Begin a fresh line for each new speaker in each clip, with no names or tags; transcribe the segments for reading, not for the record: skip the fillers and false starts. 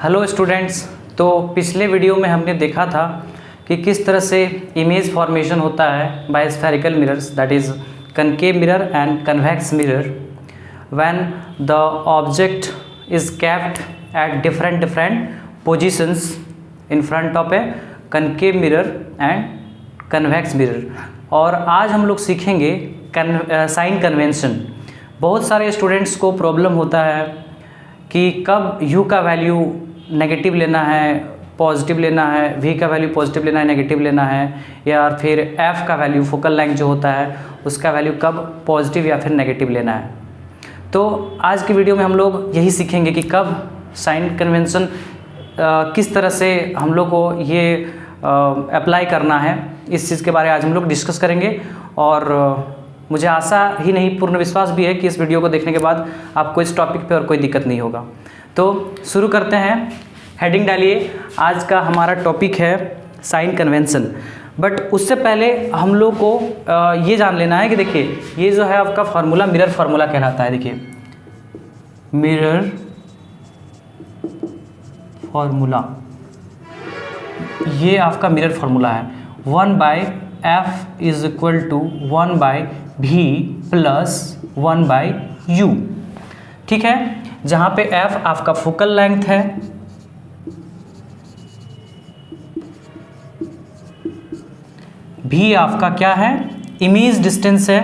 Hello students. तो पिछले video में हमने देखा था कि किस तरह से इमेज फॉर्मेशन होता है by spherical mirrors, that is concave mirror and convex mirror, when the object is kept at different positions in front of a concave mirror and convex mirror. और आज हम लोग सीखेंगे साइन कन्वेंशन। बहुत सारे students को प्रॉब्लम होता है कि कब u का वैल्यू नेगेटिव लेना है, पॉजिटिव लेना है, v का वैल्यू पॉजिटिव लेना है, नेगेटिव लेना है, या फिर f का वैल्यू फोकल लेंथ जो होता है उसका वैल्यू कब पॉजिटिव या फिर नेगेटिव लेना है। तो आज की वीडियो में हम लोग यही सीखेंगे कि कब साइन कन्वेंशन किस तरह से हम लोग को ये अप्लाई करना है, इस चीज़ के बारे में आज हम लोग डिस्कस करेंगे। और मुझे आशा ही नहीं, पूर्ण विश्वास भी है कि इस वीडियो को देखने के बाद आपको इस टॉपिक पे और कोई दिक्कत नहीं होगा। तो शुरू करते हैं, हेडिंग डालिए। आज का हमारा टॉपिक है साइन कन्वेंशन। बट उससे पहले हम लोग को ये जान लेना है कि देखिए ये जो है आपका फार्मूला मिरर फार्मूला कहलाता है। देखिए मिरर फार्मूला, ये आपका मिरर फार्मूला है। 1/f is equal to 1/v plus 1/u, ठीक है। जहाँ पे f आपका फोकल लेंथ है, v आपका क्या है, इमेज डिस्टेंस है,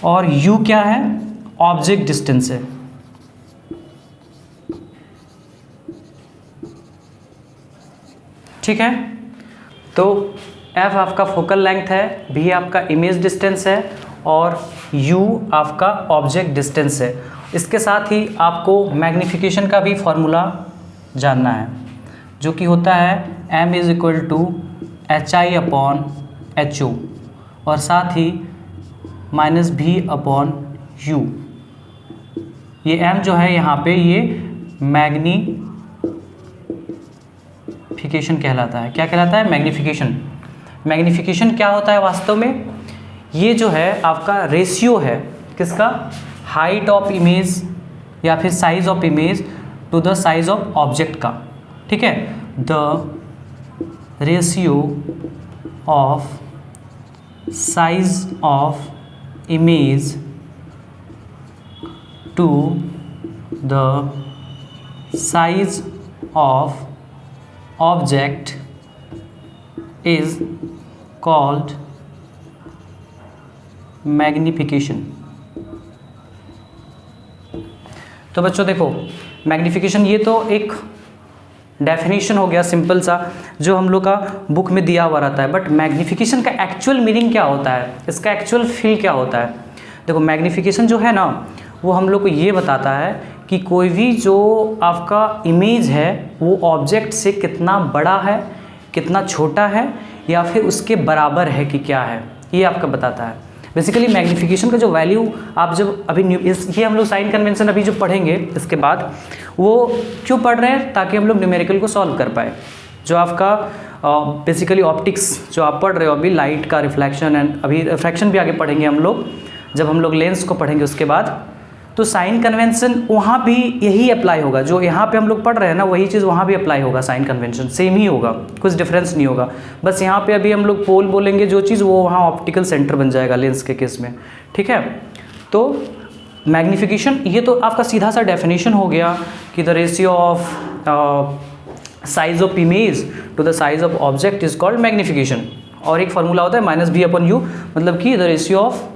और u क्या है, ऑब्जेक्ट डिस्टेंस है। ठीक है, तो f आपका फोकल लेंथ है, v आपका इमेज डिस्टेंस है और u आपका ऑब्जेक्ट डिस्टेंस है। इसके साथ ही आपको मैग्नीफिकेशन का भी फॉर्मूला जानना है, जो कि होता है m is equal to HI/HO और साथ ही -v/u। ये m जो है यहाँ पे ये मैग्नीफिकेशन कहलाता है। क्या कहलाता है? मैग्नीफिकेशन। मैग्नीफिकेशन क्या होता है वास्तव में? ये जो है आपका रेशियो है, किसका? हाइट ऑफ इमेज या फिर size of image to the size of object का, ठीक है। The ratio of size of image to the size of object is called magnification. तो बच्चों देखो, मैग्नीफिकेशन ये तो एक डेफिनेशन हो गया सिंपल सा, जो हम लोग का बुक में दिया हुआ रहता है। बट मैग्नीफिकेशन का एक्चुअल मीनिंग क्या होता है, इसका एक्चुअल फील क्या होता है? देखो मैग्नीफिकेशन जो है ना, वो हम लोग को ये बताता है कि कोई भी जो आपका इमेज है वो ऑब्जेक्ट से कितना बड़ा है, कितना छोटा है, या फिर उसके बराबर है कि क्या है, ये आपका बताता है। बेसिकली मैग्नीफिकेशन का जो वैल्यू आप जब अभी ये हम लोग साइन कन्वेंशन अभी जो पढ़ेंगे इसके बाद, वो क्यों पढ़ रहे हैं? ताकि हम लोग न्यूमेरिकल को सॉल्व कर पाए। जो आपका बेसिकली ऑप्टिक्स जो आप पढ़ रहे हो अभी, लाइट का रिफ्लेक्शन एंड अभी रिफ्रैक्शन भी आगे पढ़ेंगे हम लोग, जब हम लोग लेंस को पढ़ेंगे उसके बाद। तो साइन कन्वेंशन वहाँ भी यही अप्लाई होगा, जो यहाँ पे हम लोग पढ़ रहे हैं ना वही चीज़ वहाँ भी अप्लाई होगा। साइन कन्वेंशन सेम ही होगा, कुछ डिफरेंस नहीं होगा। बस यहाँ पे अभी हम लोग पोल बोलेंगे जो चीज़, वो वहाँ ऑप्टिकल सेंटर बन जाएगा लेंस के केस में, ठीक है। तो मैग्नीफिकेशन ये तो आपका सीधा सा डेफिनेशन हो गया कि the ratio of size of image to the size of object is called magnification. और एक फार्मूला होता है -v/u, मतलब कि द रेशियो ऑफ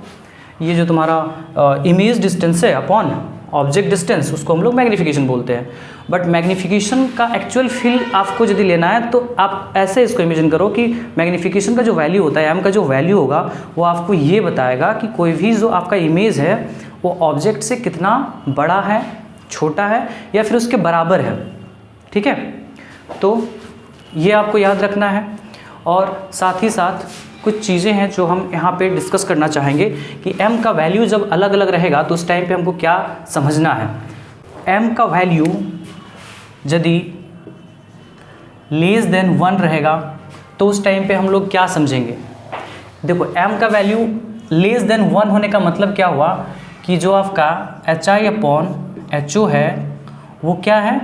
ये जो तुम्हारा इमेज डिस्टेंस है अपॉन ऑब्जेक्ट डिस्टेंस, उसको हम लोग मैग्नीफिकेशन बोलते हैं। बट मैग्नीफिकेशन का एक्चुअल फील आपको यदि लेना है तो आप ऐसे इसको इमेजिन करो कि मैग्नीफिकेशन का जो वैल्यू होता है, m का जो वैल्यू होगा, वो आपको ये बताएगा कि कोई भी जो आपका इमेज है वो ऑब्जेक्ट से कितना बड़ा है, छोटा है, या फिर उसके बराबर है, ठीक है। तो ये आपको याद रखना है। और साथ ही साथ कुछ चीज़ें हैं जो हम यहाँ पे डिस्कस करना चाहेंगे कि m का वैल्यू जब अलग अलग रहेगा तो उस टाइम पे हमको क्या समझना है। m का वैल्यू यदि लेस देन 1 रहेगा तो उस टाइम पे हम लोग क्या समझेंगे? देखो m का वैल्यू लेस देन 1 होने का मतलब क्या हुआ कि जो आपका HI/HO है वो क्या है,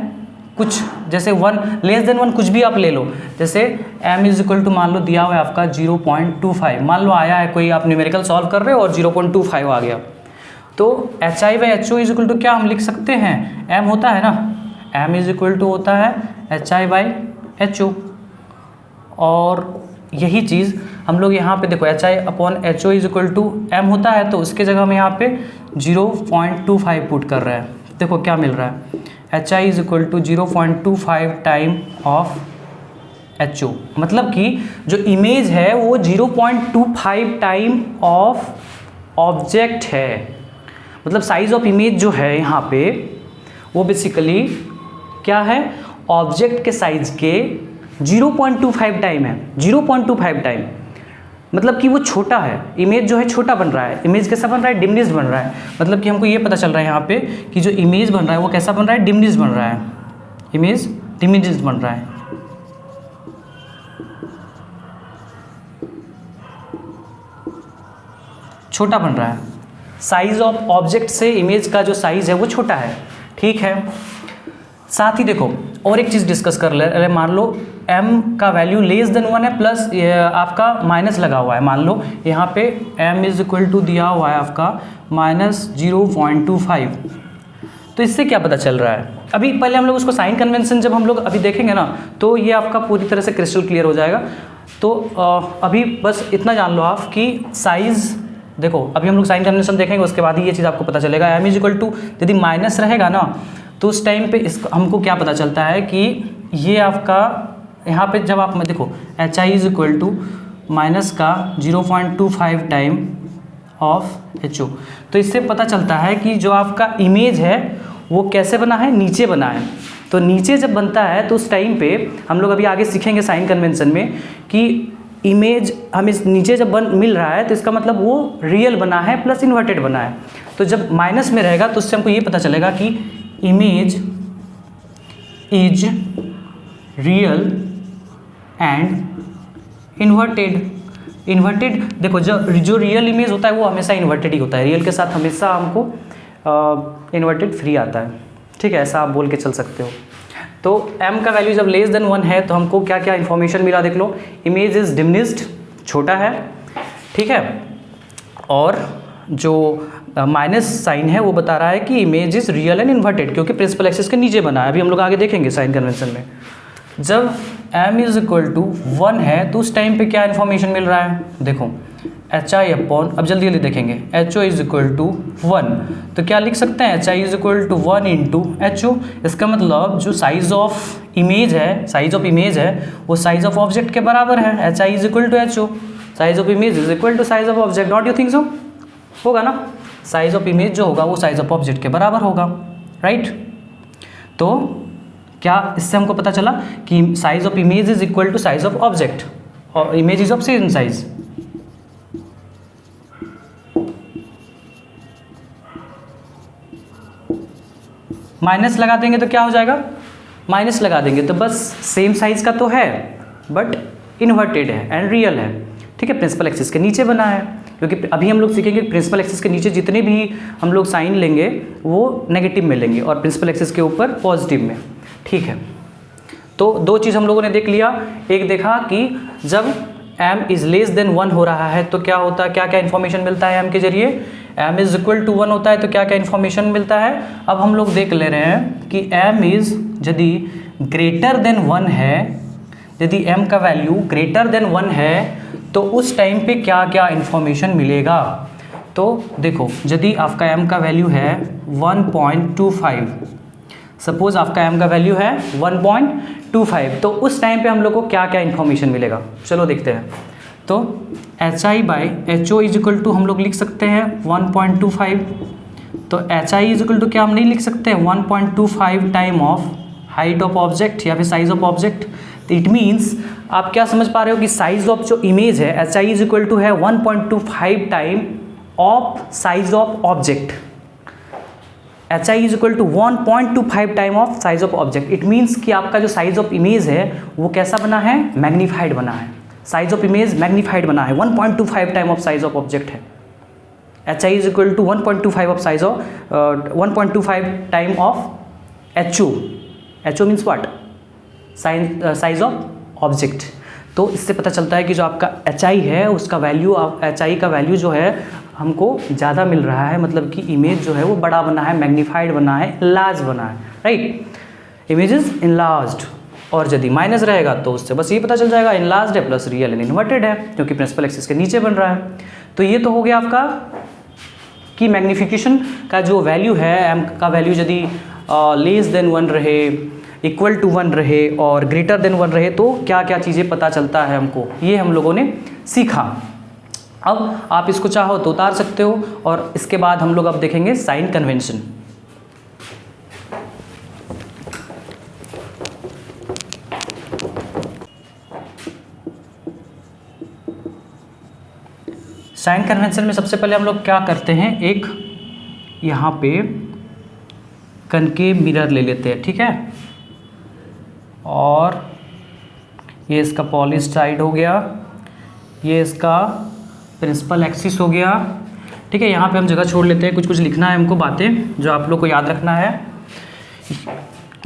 कुछ जैसे 1 लेस देन 1 कुछ भी आप ले लो, जैसे m इज इक्वल टू मान लो दिया हुआ है आपका 0.25, मान लो आया है कोई, आप न्यूमेरिकल सॉल्व कर रहे हो और 0.25 आ गया, तो HI/HO इज इक्वल टू क्या हम लिख सकते हैं, m होता है ना, m इज इक्वल टू होता है HI/HO। और यही चीज़ हम लोग यहाँ पे देखो HI/HO is equal to m होता है, तो उसके जगह हम यहाँ पे 0.25 पुट कर रहे हैं। देखो क्या मिल रहा है, HI is equal to 0.25 time of HO, मतलब कि जो इमेज है वो 0.25 टाइम ऑफ ऑब्जेक्ट है। मतलब साइज ऑफ इमेज जो है यहाँ पे वो बेसिकली क्या है, ऑब्जेक्ट के साइज के 0.25 टाइम है, 0.25 टाइम, मतलब कि वो छोटा है, इमेज जो है छोटा बन रहा है। इमेज कैसा बन रहा है, डिमिनिश्ड बन रहा है, मतलब कि हमको ये पता चल रहा है यहाँ पे कि जो इमेज बन रहा है वो कैसा बन रहा है, डिमिनिश्ड बन रहा है, इमेज डिमिनिश्ड बन रहा है। छोटा बन रहा है, साइज ऑफ ऑब्जेक्ट से इमेज का जो साइज है वो छोटा है, ठीक है। साथ ही देखो और एक चीज़ डिस्कस कर ले, अरे मान लो m का वैल्यू लेस देन 1 है, प्लस आपका माइनस लगा हुआ है, मान लो यहाँ पे m इज इक्वल टू दिया हुआ है आपका -0.25, तो इससे क्या पता चल रहा है, अभी पहले हम लोग उसको साइन कन्वेंशन जब हम लोग अभी देखेंगे ना तो ये आपका पूरी तरह से क्रिस्टल क्लियर हो जाएगा। तो अभी बस इतना जान लो आप कि साइज़, देखो अभी हम लोग साइन कन्वेंशन देखेंगे उसके बाद ही ये चीज़ आपको पता चलेगा। m इज इक्वल टू यदि माइनस रहेगा ना तो उस टाइम पे इसको हमको क्या पता चलता है कि ये आपका यहाँ पे जब आप देखो HI is equal to minus का 0.25 टाइम ऑफ HO, तो इससे पता चलता है कि जो आपका इमेज है वो कैसे बना है, नीचे बना है। तो नीचे जब बनता है तो उस टाइम पे हम लोग अभी आगे सीखेंगे साइन कन्वेंशन में कि इमेज हमें नीचे जब मिल रहा है तो इसका मतलब वो रियल बना है प्लस इन्वर्टेड बना है। तो जब माइनस में रहेगा तो उससे हमको ये पता चलेगा कि image is real and inverted. देखो जो रियल इमेज होता है वो हमेशा इन्वर्टेड ही होता है, रियल के साथ हमेशा हमको इन्वर्टेड फ्री आता है, ठीक है, ऐसा आप बोल के चल सकते हो। तो m का वैल्यू जब लेस देन 1 है तो हमको क्या क्या इन्फॉर्मेशन मिला, देख लो, इमेज इज डिमिनिश्ड, छोटा है, ठीक है, और जो माइनस साइन है वो बता रहा है कि image is real and inverted, क्योंकि प्रिंसिपल एक्सिस के नीचे बना है। अभी हम लोग आगे देखेंगे साइन कन्वेंशन में। जब m इज इक्वल टू 1 है तो उस टाइम पे क्या इन्फॉर्मेशन मिल रहा है, देखो HI/, अब जल्दी जल्दी देखेंगे, HO इज इक्वल टू 1, तो क्या लिख सकते हैं, HI is equal to 1 into HO। इसका मतलब जो साइज ऑफ इमेज है वो साइज ऑफ ऑब्जेक्ट के बराबर है, HI is equal to HO, size of image is equal to size of object, don't you think so, होगा ना, साइज ऑफ इमेज जो होगा वो साइज ऑफ ऑब्जेक्ट के बराबर होगा, राइट। तो क्या इससे हमको पता चला कि size of image is equal to size of object और image is of same size. Minus लगा देंगे तो क्या हो जाएगा, माइनस लगा देंगे तो बस सेम साइज का तो है बट इन्वर्टेड है एंड रियल है, ठीक है, प्रिंसिपल एक्सिस के नीचे बना है, क्योंकि अभी हम लोग सीखेंगे प्रिंसिपल एक्सिस के नीचे जितने भी हम लोग साइन लेंगे वो नेगेटिव में लेंगे और प्रिंसिपल एक्सिस के ऊपर पॉजिटिव में, ठीक है। तो दो चीज़ हम लोगों ने देख लिया, एक देखा कि जब m इज़ लेस देन 1 हो रहा है तो क्या होता है, क्या क्या इन्फॉर्मेशन मिलता है m के जरिए, m इज़ इक्वल टू 1 होता है तो क्या क्या इन्फॉर्मेशन मिलता है। अब हम लोग देख ले रहे हैं कि m इज़ यदि ग्रेटर देन 1 है, यदि m का वैल्यू ग्रेटर देन 1 है तो उस टाइम पे क्या क्या इन्फॉर्मेशन मिलेगा। तो देखो यदि आपका m का वैल्यू है 1.25, सपोज आपका m का वैल्यू है 1.25, तो उस टाइम पे हम लोग को क्या क्या इन्फॉर्मेशन मिलेगा, चलो देखते हैं। तो HI/HO इज इक्वल टू हम लोग लिख सकते हैं 1.25, तो HI इज इक्वल टू क्या हम नहीं लिख सकते हैं 1.25 time of height of object या फिर साइज ऑफ ऑब्जेक्ट। तो इट मीन्स आप क्या समझ पा रहे हो कि साइज ऑफ जो इमेज है HI इज इक्वल टू है 1.25 time of size of object, HI is equal to 1.25 time of size of object. It means कि आपका जो साइज ऑफ इमेज है वो कैसा बना है, मैग्नीफाइड बना है, साइज ऑफ इमेज मैग्नीफाइड बना है, 1.25 time of size of object है, HI is equal to 1.25 of size of 1.25 time of HO. HO means what? Size of object. तो इससे पता चलता है कि जो आपका HI है उसका वैल्यू, HI का वैल्यू जो है हमको ज़्यादा मिल रहा है, मतलब कि इमेज जो है वो बड़ा बना है, मैग्नीफाइड बना है, लार्ज बना है, राइट. Image is enlarged. और यदि माइनस रहेगा तो उससे बस ये पता चल जाएगा इनलार्ज्ड है प्लस रियल एंड इन्वर्टेड है, क्योंकि प्रिंसिपल एक्सिस के नीचे बन रहा है. तो ये तो हो गया आपका कि मैग्नीफिकेशन का जो वैल्यू है, एम का वैल्यू यदि लेस देन 1 रहे, इक्वल टू 1 रहे और ग्रेटर देन 1 रहे तो क्या क्या चीज़ें पता चलता है हमको, ये हम लोगों ने सीखा. अब आप इसको चाहो तो उतार सकते हो, और इसके बाद हम लोग अब देखेंगे साइन कन्वेंशन. साइन कन्वेंशन में सबसे पहले हम लोग क्या करते हैं, एक यहाँ पे कनकेव मिरर ले लेते हैं, ठीक है. और ये इसका पॉलिश साइड हो गया, ये इसका प्रिंसिपल एक्सिस हो गया, ठीक है. यहाँ पे हम जगह छोड़ लेते हैं, कुछ कुछ लिखना है हमको बातें जो आप लोग को याद रखना है.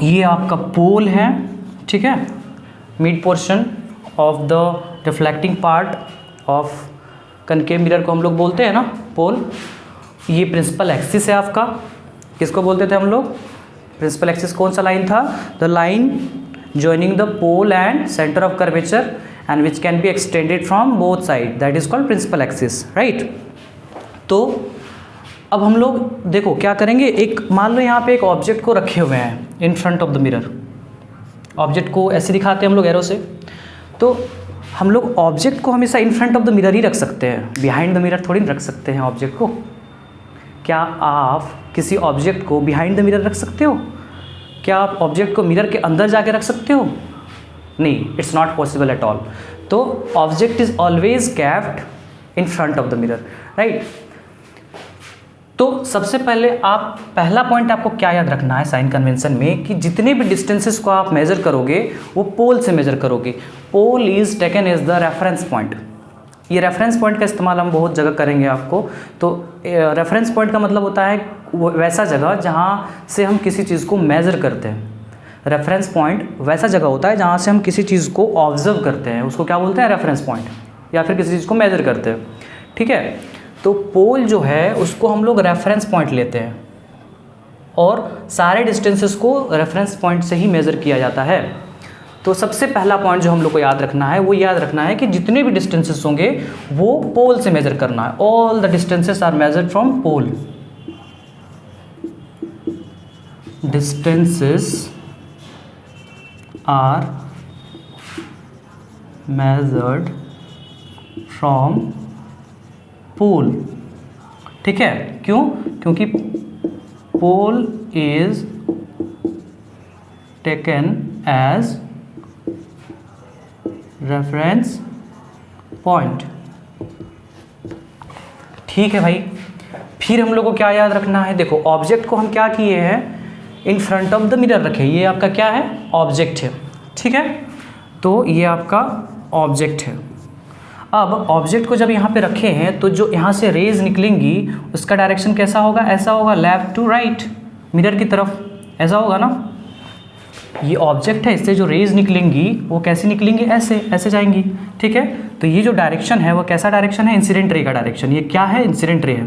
ये आपका पोल है, ठीक है, mid portion of the reflecting part of concave mirror को हम लोग बोलते हैं ना पोल. ये प्रिंसिपल एक्सिस है आपका, किसको बोलते थे हम लोग? प्रिंसिपल एक्सिस कौन सा लाइन था? The line joining the pole and center of curvature and which can be extended from both sides, that is called principal axis, right. तो अब हम लोग देखो क्या करेंगे, एक मान लो यहाँ पे एक ऑब्जेक्ट को रखे हुए हैं इन front of the mirror. Object को ऐसे दिखाते हैं हम लोग एरो से. तो हम लोग ऑब्जेक्ट को हमेशा in front of the mirror ही रख सकते हैं, बिहाइंड द मिरर थोड़ी रख सकते हैं ऑब्जेक्ट को. क्या आप किसी ऑब्जेक्ट को बिहाइंड द मिरर रख सकते हो? क्या आप ऑब्जेक्ट को मिरर के अंदर जाके रख सकते हो? नहीं, it's not possible at all. तो object is always kept in front of the mirror, right. तो सबसे पहले आप पहला पॉइंट आपको क्या याद रखना है साइन कन्वेंशन में, कि जितने भी डिस्टेंसेस को आप मेजर करोगे वो पोल से मेजर करोगे. Pole is taken as the reference point. ये रेफरेंस पॉइंट का इस्तेमाल हम बहुत जगह करेंगे आपको. तो रेफरेंस पॉइंट का मतलब होता है वैसा जगह जहाँ से हम किसी चीज़ को मेज़र करते हैं. रेफरेंस पॉइंट वैसा जगह होता है जहाँ से हम किसी चीज़ को ऑब्जर्व करते हैं, उसको क्या बोलते हैं? Reference point. या फिर किसी चीज़ को मेज़र करते हैं, ठीक है. तो पोल जो है उसको हम लोग रेफरेंस पॉइंट लेते हैं, और सारे डिस्टेंसेस को रेफरेंस पॉइंट से ही मेज़र किया जाता है. तो सबसे पहला पॉइंट जो हम लोग को याद रखना है वो याद रखना है कि जितने भी डिस्टेंसेस होंगे वो पोल से मेज़र करना है. All the distances are measured from pole. Distances are measured from pole, ठीक है. क्यों? क्योंकि pole is taken as reference point, ठीक है भाई. फिर हम लोग को क्या याद रखना है, देखो ऑब्जेक्ट को हम क्या किए हैं, इन फ्रंट ऑफ द मिरर रखे. ये आपका क्या है? ऑब्जेक्ट है, ठीक है. तो ये आपका ऑब्जेक्ट है. अब ऑब्जेक्ट को जब यहाँ पे रखे हैं तो जो यहाँ से रेज निकलेंगी उसका डायरेक्शन कैसा होगा? ऐसा होगा, लेफ्ट टू राइट, मिरर की तरफ, ऐसा होगा ना. ये ऑब्जेक्ट है, इससे जो रेज निकलेंगी वो कैसे निकलेंगी? ऐसे, ऐसे जाएंगी, ठीक है. तो ये जो डायरेक्शन है वो कैसा डायरेक्शन है? इंसिडेंट रे का डायरेक्शन. ये क्या है? इंसिडेंट रे है.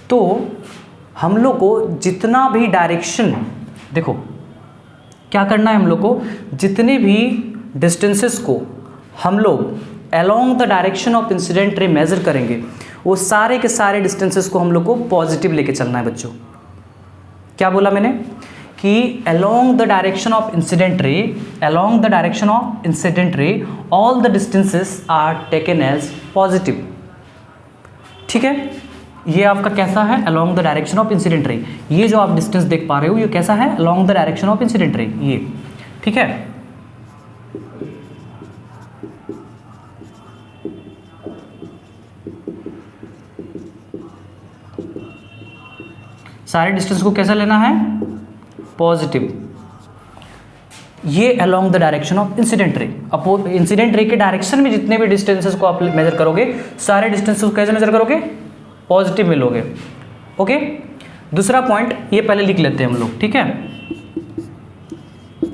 तो हम लोग को जितना भी डायरेक्शन, देखो क्या करना है हम लोग को, जितने भी डिस्टेंसेस को हम लोग along the direction of incident ray measure करेंगे वो सारे के सारे डिस्टेंसेस को हम लोग को पॉजिटिव लेके चलना है बच्चों. क्या बोला मैंने? कि along the direction of incident ray, along the direction of incident ray all the distances are taken as positive, ठीक है. ये आपका कैसा है? Along the direction of incident ray. ये जो आप डिस्टेंस देख पा रहे हो ये कैसा है? Along the direction of incident ray, ये, ठीक है. सारे डिस्टेंस को कैसा लेना है? पॉजिटिव. ये along the direction of incident ray. Incident रे के डायरेक्शन में जितने भी डिस्टेंसेस को आप मेजर करोगे, सारे डिस्टेंसेस को कैसे मेजर करोगे? पॉजिटिव में लोगे। ओके, दूसरा पॉइंट ये पहले लिख लेते हैं हम लोग, ठीक है।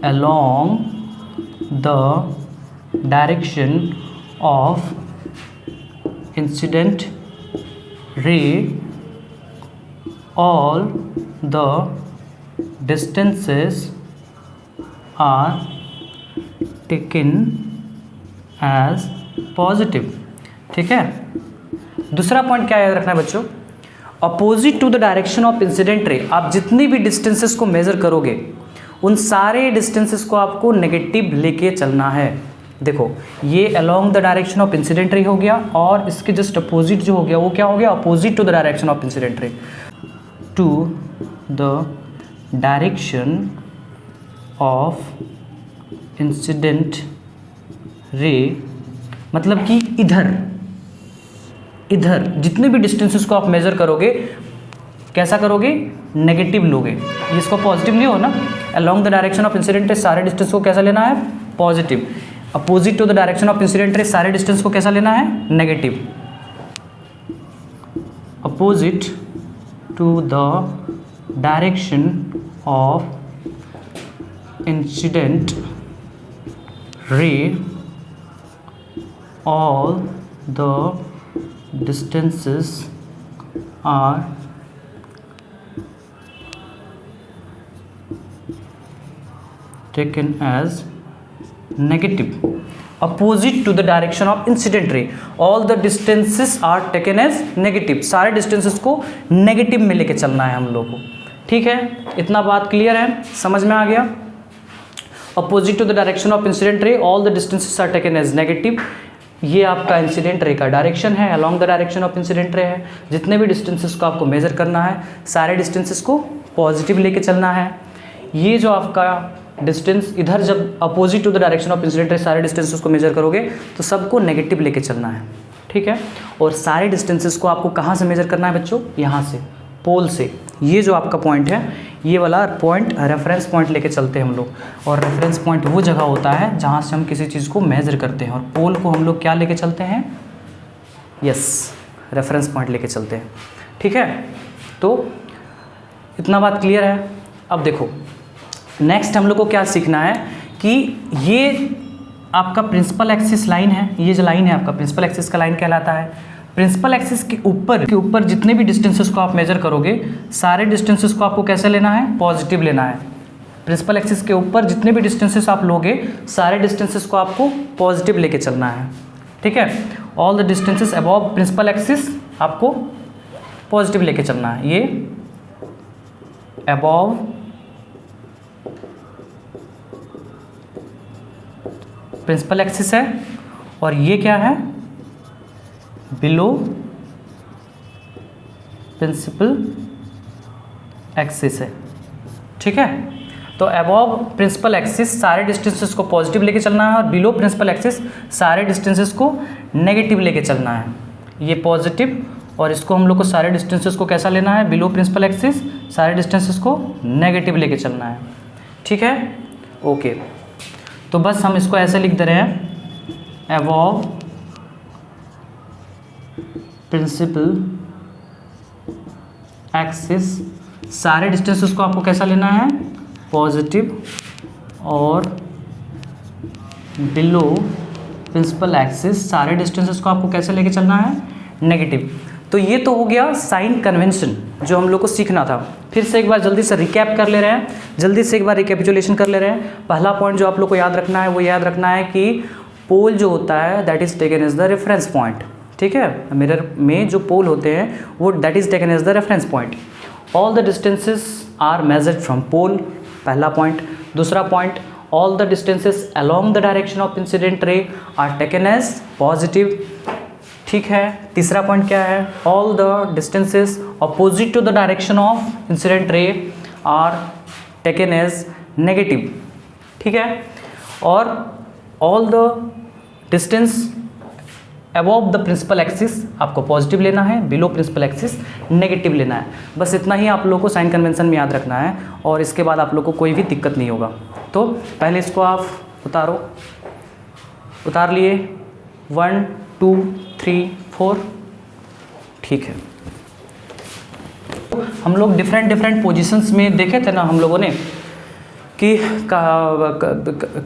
Along the direction of incident ray all the distances are taken as positive, ठीक है। दूसरा पॉइंट क्या याद रखना है बच्चों? Opposite to the direction of incident ray, आप जितनी भी डिस्टेंसेस को मेजर करोगे उन सारे डिस्टेंसेस को आपको नेगेटिव लेके चलना है। देखो, ये along the direction of incident ray हो गया, और इसके जस्ट अपोजिट जो हो गया वो क्या हो गया? Opposite to the direction of incident ray. To the direction of incident ray मतलब कि इधर जितने भी डिस्टेंसेस को आप मेजर करोगे कैसा करोगे? नेगेटिव लोगे। इसको पॉजिटिव नहीं हो ना। Along the direction of incident ray सारे डिस्टेंस को कैसा लेना है? Positive. Opposite to the direction of incident ray सारे डिस्टेंस को कैसा लेना है? Negative. Opposite to the direction of incident ray all the distances are taken as negative. Opposite to the direction of incident ray all the distances are taken as negative. सारे distances को negative में लेके चलना है हम लोग को, ठीक है। इतना बात क्लियर है, समझ में आ गया? Opposite to the direction of incident ray all the distances are taken as negative. ये आपका इंसिडेंट रे का डायरेक्शन है, along the direction of incident रे है। जितने भी डिस्टेंसेस को आपको मेजर करना है सारे डिस्टेंसेस को पॉजिटिव लेके चलना है। ये जो आपका डिस्टेंस इधर जब opposite to the direction of incident ray सारे डिस्टेंसेस को मेजर करोगे तो सबको नेगेटिव लेके चलना है, ठीक है। और सारे डिस्टेंसेस को आपको कहाँ से मेजर करना है बच्चों? यहाँ से, पोल से। ये जो आपका पॉइंट है ये वाला पॉइंट रेफरेंस पॉइंट लेके चलते हैं हम लोग। और रेफरेंस पॉइंट वो जगह होता है जहाँ से हम किसी चीज़ को मेजर करते हैं, और पोल को हम लोग क्या लेके चलते हैं? यस, रेफरेंस पॉइंट लेके चलते हैं, ठीक है। तो इतना बात क्लियर है। अब देखो नेक्स्ट हम लोग को क्या सीखना है कि ये आपका प्रिंसिपल एक्सिस लाइन है। ये जो लाइन है आपका प्रिंसिपल एक्सिस का लाइन कहलाता है। प्रिंसिपल एक्सिस के ऊपर जितने भी डिस्टेंसेस को आप मेजर करोगे सारे डिस्टेंसेस को आपको कैसे लेना है? पॉजिटिव लेना है। प्रिंसिपल एक्सिस के ऊपर जितने भी डिस्टेंसेस आप लोगे सारे डिस्टेंसेस को आपको पॉजिटिव लेके चलना है, ठीक है। All the distances above principal axis आपको पॉजिटिव लेके चलना है। ये अबव प्रिंसिपल एक्सिस है, और ये क्या है? बिलो प्रिंसिपल एक्सिस है, ठीक है। तो अबव प्रिंसिपल एक्सिस सारे डिस्टेंसेस को पॉजिटिव लेके चलना है, और बिलो प्रिंसिपल एक्सिस सारे डिस्टेंसेस को नेगेटिव लेके चलना है। ये पॉजिटिव, और इसको हम लोग को सारे डिस्टेंसेस को कैसा लेना है? बिलो प्रिंसिपल एक्सिस सारे डिस्टेंसेस को नेगेटिव लेके चलना है, ठीक है। ओके, तो बस हम इसको ऐसे लिख दे रहे हैं, अबव प्रिंसिपल एक्सिस सारे डिस्टेंसेस को आपको कैसा लेना है? पॉजिटिव, और बिलो प्रिंसिपल एक्सिस सारे डिस्टेंसेस को आपको कैसे लेके चलना है? नेगेटिव। तो ये तो हो गया साइन कन्वेंशन जो हम लोग को सीखना था। फिर से एक बार जल्दी से रिकैप कर ले रहे हैं, जल्दी से एक बार रिकैपिचुलेशन कर ले रहे हैं। पहला पॉइंट जो आप लोग को याद रखना है वो याद रखना है कि पोल जो होता है that is taken as the reference point, ठीक है। मिरर में जो पोल होते हैं वो that is taken as the reference point. All the distances are measured from pole, पहला पॉइंट। दूसरा point, all the distances along the direction of incident ray are taken as positive, ठीक है। तीसरा पॉइंट क्या है? All the distances opposite to the direction of incident ray are taken as negative, ठीक है। और all the distance above the principal axis आपको positive लेना है, बिलो प्रिंसिपल एक्सिस नेगेटिव लेना है। बस इतना ही आप लोगों को साइन कन्वेंशन में याद रखना है, और इसके बाद आप लोग को कोई भी दिक्कत नहीं होगा। तो पहले इसको आप उतारो, उतार लिए 1 2 3 4, ठीक है। हम लोग डिफरेंट पोजीशंस में देखे थे ना हम लोगों ने कि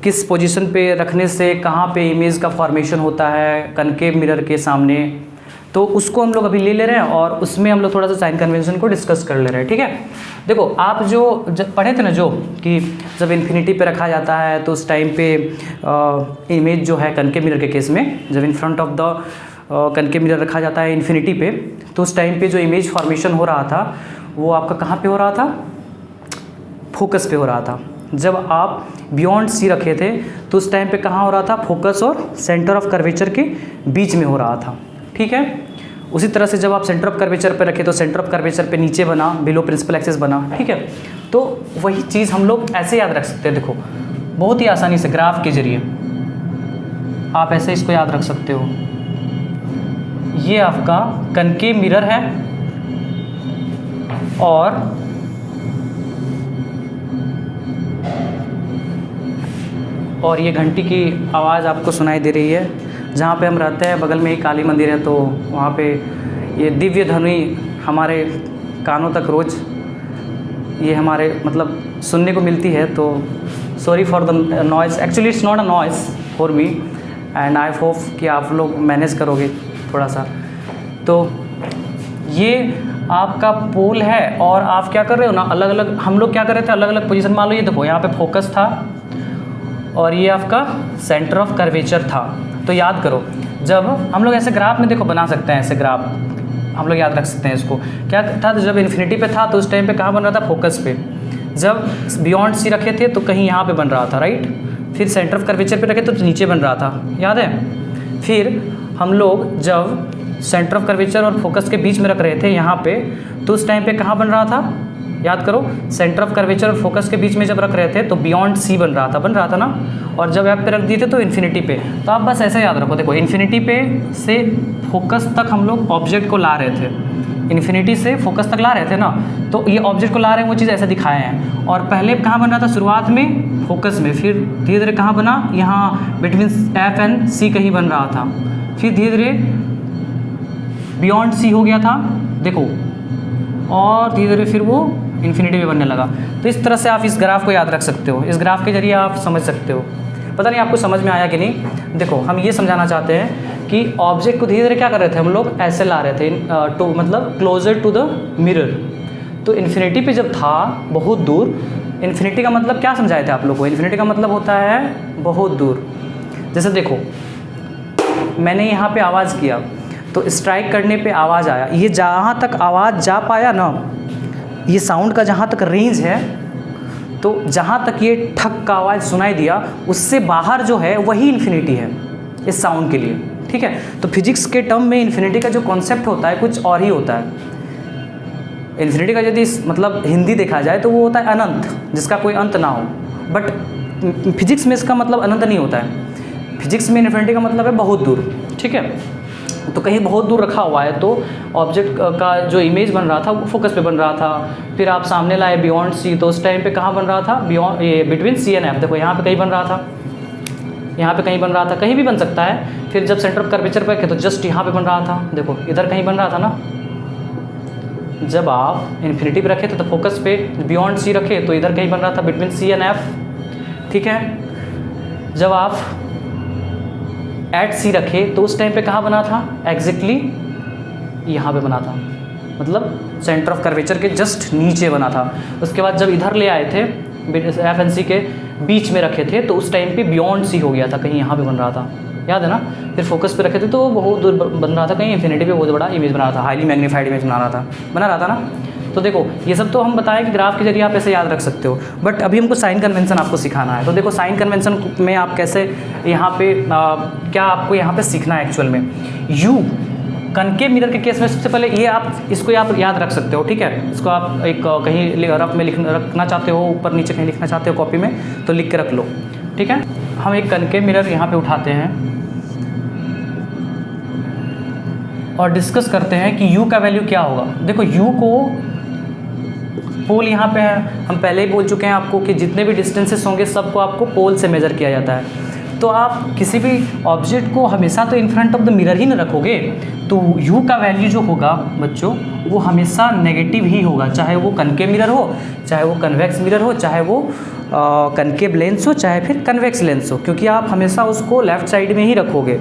किस पोजीशन पे रखने से कहाँ पे इमेज का फॉर्मेशन होता है कनकेव मिरर के सामने, तो उसको हम लोग अभी ले ले रहे हैं और उसमें हम लोग थोड़ा सा साइन कन्वेंशन को डिस्कस कर ले रहे हैं, ठीक है। देखो आप जो पढ़े थे ना, जो कि जब इन्फिनिटी पे रखा जाता है तो उस टाइम पे इमेज जो है कनकेव मिरर के केस में, जब इन front of the concave mirror रखा जाता है इन्फिनिटी पे, तो उस टाइम पे जो इमेज फॉर्मेशन हो रहा था वो आपका कहाँ पे हो रहा था, फोकस पे हो रहा था। जब आप बियॉन्ड सी रखे थे तो उस टाइम पे कहाँ हो रहा था, फोकस और सेंटर ऑफ कर्वेचर के बीच में हो रहा था, ठीक है। उसी तरह से जब आप सेंटर ऑफ कर्वेचर पे रखे तो सेंटर ऑफ कर्वेचर पे नीचे बना, बिलो प्रिंसिपल एक्सिस बना, ठीक है। तो वही चीज़ हम लोग ऐसे याद रख सकते हैं, देखो बहुत ही आसानी से ग्राफ के जरिए आप ऐसे इसको याद रख सकते हो। ये आपका कनकेव मिरर है और ये घंटी की आवाज़ आपको सुनाई दे रही है। जहाँ पे हम रहते हैं बगल में ही काली मंदिर है, तो वहाँ पे ये दिव्य ध्वनि हमारे कानों तक रोज़ ये हमारे मतलब सुनने को मिलती है। तो sorry for the noise, actually it's not a noise for me and I hope कि आप लोग मैनेज करोगे थोड़ा सा। तो ये आपका पोल है और आप क्या कर रहे हो ना, अलग अलग हम लोग क्या कर रहे थे, अलग अलग पोजीशन। मान लो ये देखो यहाँ पे फोकस था और ये आपका सेंटर ऑफ कर्वेचर था। तो याद करो, जब हम लोग ऐसे ग्राफ में देखो बना सकते हैं, ऐसे ग्राफ हम लोग याद रख सकते हैं इसको। क्या था, तो जब इन्फिनिटी पे था तो उस टाइम पे कहाँ बन रहा था, फोकस पे। जब बियॉन्ड सी रखे थे तो कहीं यहाँ पे बन रहा था, राइट। फिर सेंटर ऑफ कर्वेचर पे रखे तो नीचे बन रहा था, याद है। फिर हम लोग जब सेंटर ऑफ कर्वेचर और फोकस के बीच में रख रहे थे यहाँ पे, तो उस टाइम पे कहाँ बन रहा था, याद करो, सेंटर ऑफ कर्वेचर और फोकस के बीच में जब रख रहे थे तो बियॉन्ड सी बन रहा था ना। और जब ऐप पे रख दिए थे तो इन्फिनिटी पे। तो आप बस ऐसे याद रखो, देखो इन्फिनिटी पे से फोकस तक हम लोग ऑब्जेक्ट को ला रहे थे, इन्फिनिटी से फोकस तक ला रहे थे ना। तो ये ऑब्जेक्ट को ला रहे हैं, वो चीज़ ऐसे दिखाए हैं। और पहले कहाँ बन रहा था, शुरुआत में फोकस में, फिर धीरे धीरे कहाँ बना, यहाँ बिटवीन एफ एंड सी कहीं बन रहा था। फिर धीरे धीरे बियॉन्ड सी हो गया था, देखो, और धीरे धीरे फिर वो इन्फिनिटी में बनने लगा। तो इस तरह से आप इस ग्राफ को याद रख सकते हो, इस ग्राफ के जरिए आप समझ सकते हो। पता नहीं आपको समझ में आया कि नहीं। देखो हम ये समझाना चाहते हैं कि ऑब्जेक्ट को धीरे धीरे क्या कर रहे थे, हम लोग ऐसे ला रहे थे टू मतलब क्लोजर टू द मिरर। तो इन्फिनिटी पे जब था बहुत दूर, इन्फिनिटी का मतलब क्या समझाए थे आप लोग को, इन्फिनिटी का मतलब होता है बहुत दूर। जैसे देखो मैंने यहाँ पे आवाज़ किया तो स्ट्राइक करने पे आवाज़ आया, ये जहाँ तक आवाज़ जा पाया ना, ये साउंड का जहाँ तक रेंज है, तो जहाँ तक ये ठक का आवाज़ सुनाई दिया उससे बाहर जो है वही इन्फिनिटी है इस साउंड के लिए, ठीक है। तो फिजिक्स के टर्म में इन्फिनिटी का जो कॉन्सेप्ट होता है कुछ और ही होता है। इन्फिनिटी का यदि मतलब हिंदी देखा जाए तो वो होता है अनंत, जिसका कोई अंत ना हो। बट फिजिक्स में इसका मतलब अनंत नहीं होता है। फिजिक्स में इन्फिनिटी का मतलब है बहुत दूर, ठीक है। तो कहीं बहुत दूर रखा हुआ है तो ऑब्जेक्ट का जो इमेज बन रहा था वो फोकस पे बन रहा था। फिर आप सामने लाए बियॉन्ड सी, तो उस टाइम पे कहाँ बन रहा था, बियॉन्ड ये बिटवीन सी एंड एफ। देखो यहाँ पे कहीं बन रहा था, यहाँ पे कहीं बन रहा था, कहीं भी बन सकता है। फिर जब सेंटर ऑफ कर्वेचर पे रखे तो जस्ट यहाँ पे बन रहा था, देखो इधर कहीं बन रहा था ना। जब आप इन्फिनिटी पे रखे थे तो फोकस पे, बियॉन्ड सी रखे तो इधर कहीं बन रहा था बिटवीन सी एंड एफ, ठीक है। जब आप एट सी रखे तो उस टाइम पे कहाँ बना था, एग्जैक्टली यहाँ पे बना था, मतलब सेंटर ऑफ कर्वेचर के जस्ट नीचे बना था। उसके बाद जब इधर ले आए थे एफ एंड सी के बीच में रखे थे तो उस टाइम पे बियॉन्ड सी हो गया था, कहीं यहाँ पे बन रहा था, याद है ना। फिर फोकस पे रखे थे तो बहुत दूर बन रहा था, कहीं इन्फिनिटी पे बहुत बड़ा इमेज बना रहा था, हाईली मैग्नीफाइड इमेज बना रहा था ना। तो देखो ये सब तो हम बताएं कि ग्राफ के जरिए आप ऐसे याद रख सकते हो, बट अभी हमको साइन कन्वेंशन आपको सिखाना है। तो देखो साइन कन्वेंशन में आप कैसे यहाँ पे क्या आपको यहाँ पे सीखना है एक्चुअल में। यू कनकेव मिरर के केस में सबसे पहले ये आप इसको आप याद रख सकते हो, ठीक है। इसको आप एक कहीं रफ में रखना चाहते हो, ऊपर नीचे कहीं लिखना चाहते हो कॉपी में, तो लिख के रख लो, ठीक है। हम एक कनकेव मिरर यहाँ पे उठाते हैं और डिस्कस करते हैं कि u का वैल्यू क्या होगा। देखो u को पोल यहाँ पे है, हम पहले ही बोल चुके हैं आपको कि जितने भी डिस्टेंसेस होंगे सबको आपको पोल से मेज़र किया जाता है। तो आप किसी भी ऑब्जेक्ट को हमेशा तो in front of the mirror ही ना रखोगे, तो यू का वैल्यू जो होगा बच्चों वो हमेशा नेगेटिव ही होगा, चाहे वो कनकेव मिरर हो, चाहे वो कन्वेक्स मिरर हो, चाहे वो कनकेव लेंस हो, चाहे फिर कन्वेक्स लेंस हो, क्योंकि आप हमेशा उसको लेफ़्ट साइड में ही रखोगे।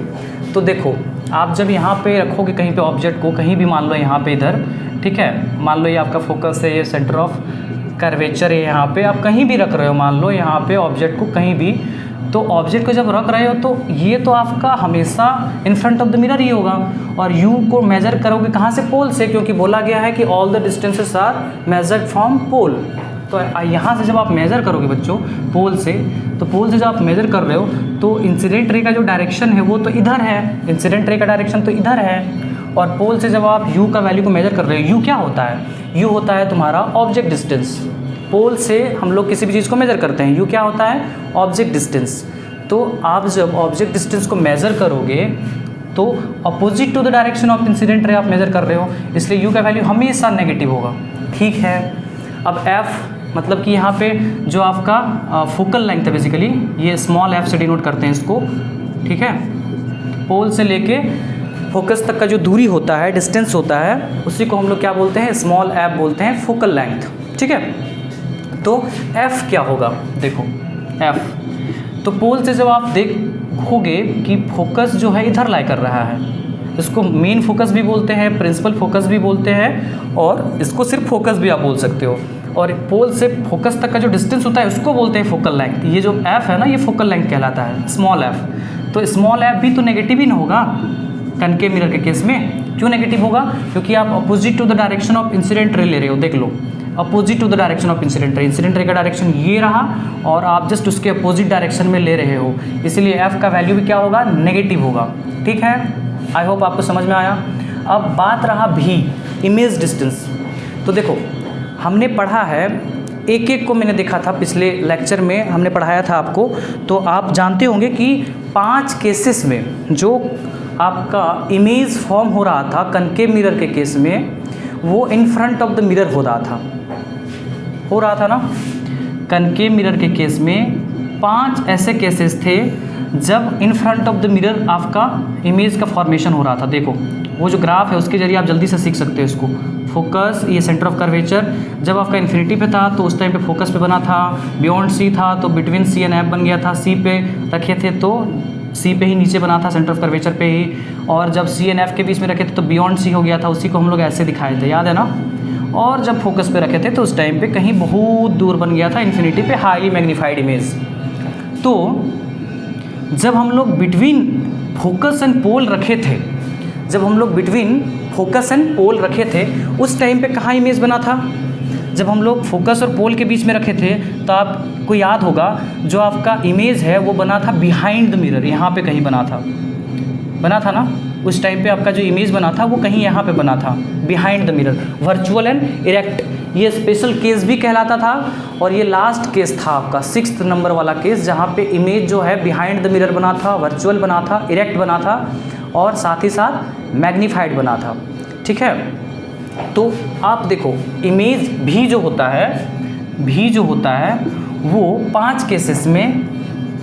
तो देखो आप जब यहाँ पे रखोगे कहीं पे ऑब्जेक्ट को, कहीं भी मान लो यहाँ पे इधर, ठीक है, मान लो ये आपका फोकस है, ये सेंटर ऑफ कर्वेचर है, यहाँ पे आप कहीं भी रख रहे हो, मान लो यहाँ पे ऑब्जेक्ट को कहीं भी, तो ऑब्जेक्ट को जब रख रहे हो तो ये तो आपका हमेशा in front of the mirror ही होगा, और यू को मेज़र करोगे कहाँ से? पोल से, क्योंकि बोला गया है कि all the distances are measured from pole. तो यहाँ से जब आप मेज़र करोगे बच्चों पोल से, तो पोल से जब आप मेज़र कर रहे हो तो इंसिडेंट रे का जो डायरेक्शन है वो तो इधर है, इंसिडेंट रे का डायरेक्शन तो इधर है, और पोल से जब आप यू का वैल्यू को मेज़र कर रहे हो, यू क्या होता है? यू होता है तुम्हारा ऑब्जेक्ट डिस्टेंस। पोल से हम लोग किसी भी चीज़ को मेज़र करते हैं, यू क्या होता है? Object distance. तो आप जब ऑब्जेक्ट डिस्टेंस को मेज़र करोगे तो opposite to the direction of incident ray आप मेज़र कर रहे हो, इसलिए यू का वैल्यू हमेशा नेगेटिव होगा। ठीक है, अब एफ मतलब कि यहाँ पे जो आपका फोकल लेंथ है, बेसिकली ये स्मॉल एफ से डिनोट करते हैं इसको, ठीक है। पोल से लेके फोकस तक का जो दूरी होता है, डिस्टेंस होता है, उसी को हम लोग क्या बोलते हैं? स्मॉल एफ बोलते हैं, फोकल लेंथ, ठीक है। तो एफ क्या होगा? देखो एफ, तो पोल से जब आप देखोगे कि फोकस जो है इधर लाई कर रहा है, इसको मेन फोकस भी बोलते हैं, प्रिंसिपल फोकस भी बोलते हैं, और इसको सिर्फ फोकस भी आप बोल सकते हो। और पोल से फोकस तक का जो डिस्टेंस होता है उसको बोलते हैं फोकल लेंथ। ये जो एफ है ना, ये फोकल लेंथ कहलाता है, स्मॉल एफ। तो स्मॉल एफ भी तो नेगेटिव ही ना होगा कनकेव मिरर के केस में। क्यों नेगेटिव होगा? क्योंकि आप opposite to the direction of incident ray ले रहे हो। देख लो, opposite to the direction of incident ray, incident ray का डायरेक्शन ये रहा और आप जस्ट उसके अपोजिट डायरेक्शन में ले रहे हो, इसलिए एफ का वैल्यू भी क्या होगा? नेगेटिव होगा। ठीक है, आई होप आपको समझ में आया। अब बात रहा भी, इमेज डिस्टेंस। तो देखो हमने पढ़ा है, एक एक को मैंने देखा था पिछले लेक्चर में, हमने पढ़ाया था आपको, तो आप जानते होंगे कि 5 केसेस में जो आपका इमेज फॉर्म हो रहा था कनकेव मिरर के केस में, वो इन फ्रंट ऑफ द मिरर हो रहा था ना। कनकेव मिरर के केस में 5 ऐसे केसेस थे जब इन फ्रंट ऑफ द मिरर आपका इमेज का फॉर्मेशन हो रहा था। देखो वो जो ग्राफ है उसके जरिए आप जल्दी से सीख सकते हो इसको। फोकस, ये सेंटर ऑफ कर्वेचर जब आपका इन्फिनिटी पे था तो उस टाइम पे फोकस पे बना था, बियॉन्ड सी था तो बिटवीन सी एंड एफ बन गया था, सी पे रखे थे तो सी पे ही नीचे बना था, सेंटर ऑफ कर्वेचर पे ही, और जब सी एंड एफ के बीच में रखे थे तो बियॉन्ड सी हो गया था, उसी को हम लोग ऐसे दिखाए थे, याद है ना। और जब फोकस पे रखे थे तो उस टाइम पे कहीं बहुत दूर बन गया था इन्फिनिटी पे, हाईली मैग्नीफाइड इमेज। तो जब हम लोग बिटवीन फोकस एंड पोल रखे थे, उस टाइम पे कहाँ इमेज बना था? जब हम लोग फोकस और पोल के बीच में रखे थे तो आपको याद होगा जो आपका इमेज है वो बना था बिहाइंड द मिरर, यहाँ पे कहीं बना था ना। उस टाइम पे आपका जो इमेज बना था वो कहीं यहाँ पे बना था, behind the mirror, virtual and erect. ये स्पेशल केस भी कहलाता था, और ये लास्ट केस था आपका 6th नंबर वाला केस, जहाँ पे इमेज जो है बिहाइंड द मिरर बना था, वर्चुअल बना था, इरेक्ट बना था, और साथ ही साथ मैग्नीफाइड बना था। ठीक है, तो आप देखो इमेज भी जो होता है वो 5 केसेस में,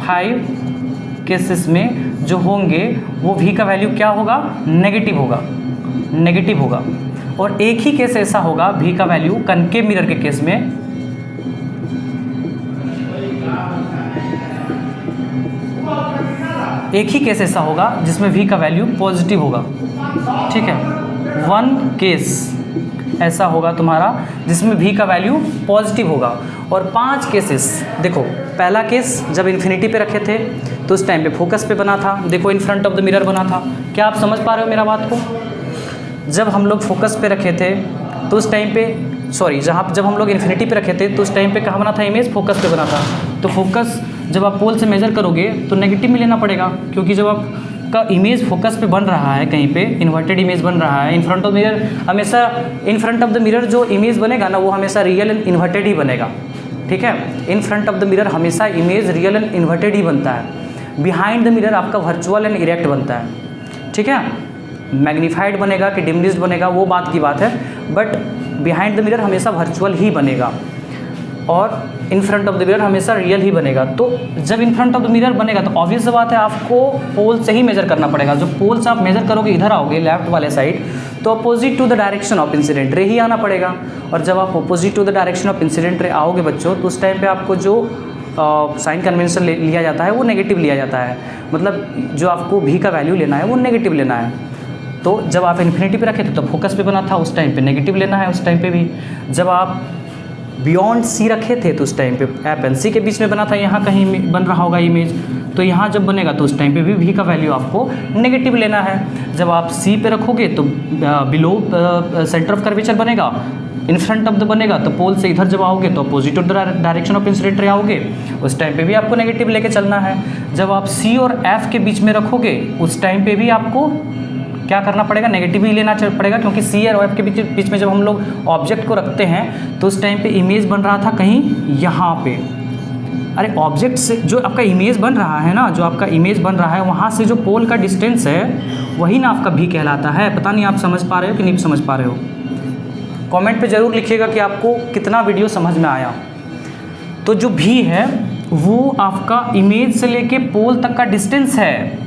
5 केसेस में जो होंगे वो भी का वैल्यू क्या होगा? नेगेटिव होगा। और एक ही केस ऐसा होगा भी का वैल्यू कनकेव मिरर के केस में, एक ही केस ऐसा होगा जिसमें v का वैल्यू पॉजिटिव होगा। ठीक है, 1 केस ऐसा होगा तुम्हारा जिसमें v का वैल्यू पॉजिटिव होगा, और 5 केसेस। देखो पहला केस जब इन्फिनिटी पे रखे थे तो उस टाइम पे फोकस पे बना था, देखो इन फ्रंट ऑफ द मिरर बना था। क्या आप समझ पा रहे हो मेरा बात को? जब हम लोग फोकस पे रखे थे तो उस टाइम पे, जब हम लोग इन्फिनिटी पे रखे थे तो उस टाइम पे कहाँ बना था इमेज? फोकस पे बना था। तो फोकस जब आप पोल से मेज़र करोगे तो नेगेटिव में लेना पड़ेगा, क्योंकि जब आपका इमेज फोकस पे बन रहा है, कहीं पे इन्वर्टेड इमेज बन रहा है, इन फ्रंट ऑफ मिरर हमेशा, in front of the mirror जो इमेज बनेगा ना वो हमेशा रियल एंड इन्वर्टेड ही बनेगा। ठीक है, in front of the mirror हमेशा इमेज रियल एंड इन्वर्टेड ही बनता है, बिहाइंड द मिरर आपका वर्चुअल एंड इरेक्ट बनता है। ठीक है, मैग्नीफाइड बनेगा कि डिमिनिश्ड बनेगा वो बात की बात है, बट बिहाइंड द मिरर हमेशा वर्चुअल ही बनेगा और इन फ्रंट ऑफ द मिरर हमेशा रियल ही बनेगा। तो जब इन फ्रंट ऑफ द मिरर बनेगा तो ऑब्वियस बात है आपको पोल से ही मेजर करना पड़ेगा। जो पोल से आप मेजर करोगे, इधर आओगे लेफ्ट वाले साइड, तो opposite to the direction of incident ray ही आना पड़ेगा। और जब आप opposite to the direction of incident ray आओगे बच्चों, तो उस टाइम पे आपको जो साइन कन्वेंशन लिया जाता है वो नेगेटिव लिया जाता है। मतलब जो आपको भी का वैल्यू लेना है वो नेगेटिव लेना है। तो जब आप इन्फिनिटी पे रखे थे तो फोकस पे बना था, उस टाइम पे नेगेटिव लेना है उस टाइम पे भी। जब आप बियॉन्ड सी रखे थे तो उस टाइम पे एफ एंड सी के बीच में बना था, यहाँ कहीं बन रहा होगा इमेज, तो यहाँ जब बनेगा तो उस टाइम पे भी वी का वैल्यू आपको नेगेटिव लेना है। जब आप सी पे रखोगे तो बिलो सेंटर ऑफ कर्वेचर बनेगा, इन फ्रंट ऑफ द बनेगा, तो पोल से इधर जब आओगे तो opposite to the direction of incident ray आओगे, उस टाइम पे भी आपको नेगेटिव लेके चलना है। जब आप सी और एफ के बीच में रखोगे उस टाइम पे भी आपको क्या करना पड़ेगा, नेगेटिव ही लेना पड़ेगा, क्योंकि सी और एफ के बीच में जब हम लोग ऑब्जेक्ट को रखते हैं तो उस टाइम पे इमेज बन रहा था कहीं यहाँ पे। अरे ऑब्जेक्ट से जो आपका इमेज बन रहा है ना, जो आपका इमेज बन रहा है वहाँ से जो पोल का डिस्टेंस है वही ना आपका भी कहलाता है। पता नहीं आप समझ पा रहे हो कि नहीं समझ पा रहे हो। कमेंट पे ज़रूर लिखिएगा कि आपको कितना वीडियो समझ में आया। तो जो भी है वो आपका इमेज से लेके पोल तक का डिस्टेंस है,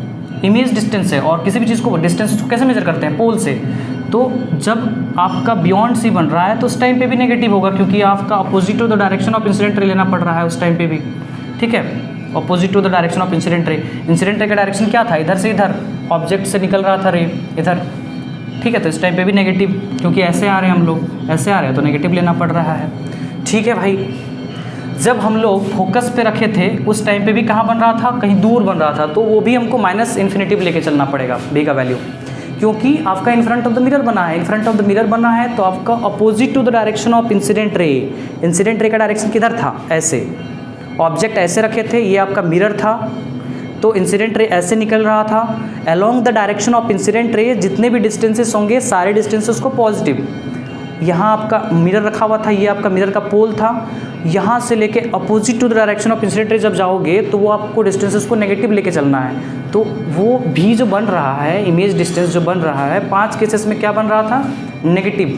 इमेज डिस्टेंस है। और किसी भी चीज़ को डिस्टेंस को कैसे मेजर करते हैं, पोल से। तो जब आपका बियॉन्ड सी बन रहा है तो उस टाइम पे भी नेगेटिव होगा, क्योंकि आपका opposite to the direction of incident ray लेना पड़ रहा है उस टाइम पे भी। ठीक है, opposite to the direction of incident ray. Incident ray का डायरेक्शन क्या था, इधर से इधर, ऑब्जेक्ट से निकल रहा था रे इधर। ठीक है, तो इस टाइम पे भी नेगेटिव, क्योंकि ऐसे आ रहे हैं हम लोग, ऐसे आ रहे हैं तो नेगेटिव लेना पड़ रहा है। ठीक है भाई, जब हम लोग फोकस पे रखे थे उस टाइम पे भी कहाँ बन रहा था, कहीं दूर बन रहा था, तो वो भी हमको माइनस इन्फिनिटी लेके चलना पड़ेगा बी का वैल्यू, क्योंकि आपका in front of the mirror बना है। In front of the mirror बना है तो आपका opposite to the direction of incident ray. Incident ray का डायरेक्शन किधर था, ऐसे, ऑब्जेक्ट ऐसे रखे थे, ये आपका मिरर था, तो इंसिडेंट रे ऐसे निकल रहा था। Along the direction of incident रे जितने भी डिस्टेंसेस होंगे सारे डिस्टेंसेस को पॉजिटिव। यहाँ आपका मिरर रखा हुआ था, ये आपका मिरर का पोल था, यहाँ से लेके opposite to the direction of incident ray जब जाओगे तो वो आपको डिस्टेंसेस को नेगेटिव लेके चलना है। तो वो भी जो बन रहा है, इमेज डिस्टेंस जो बन रहा है, 5 केसेस में क्या बन रहा था, नेगेटिव।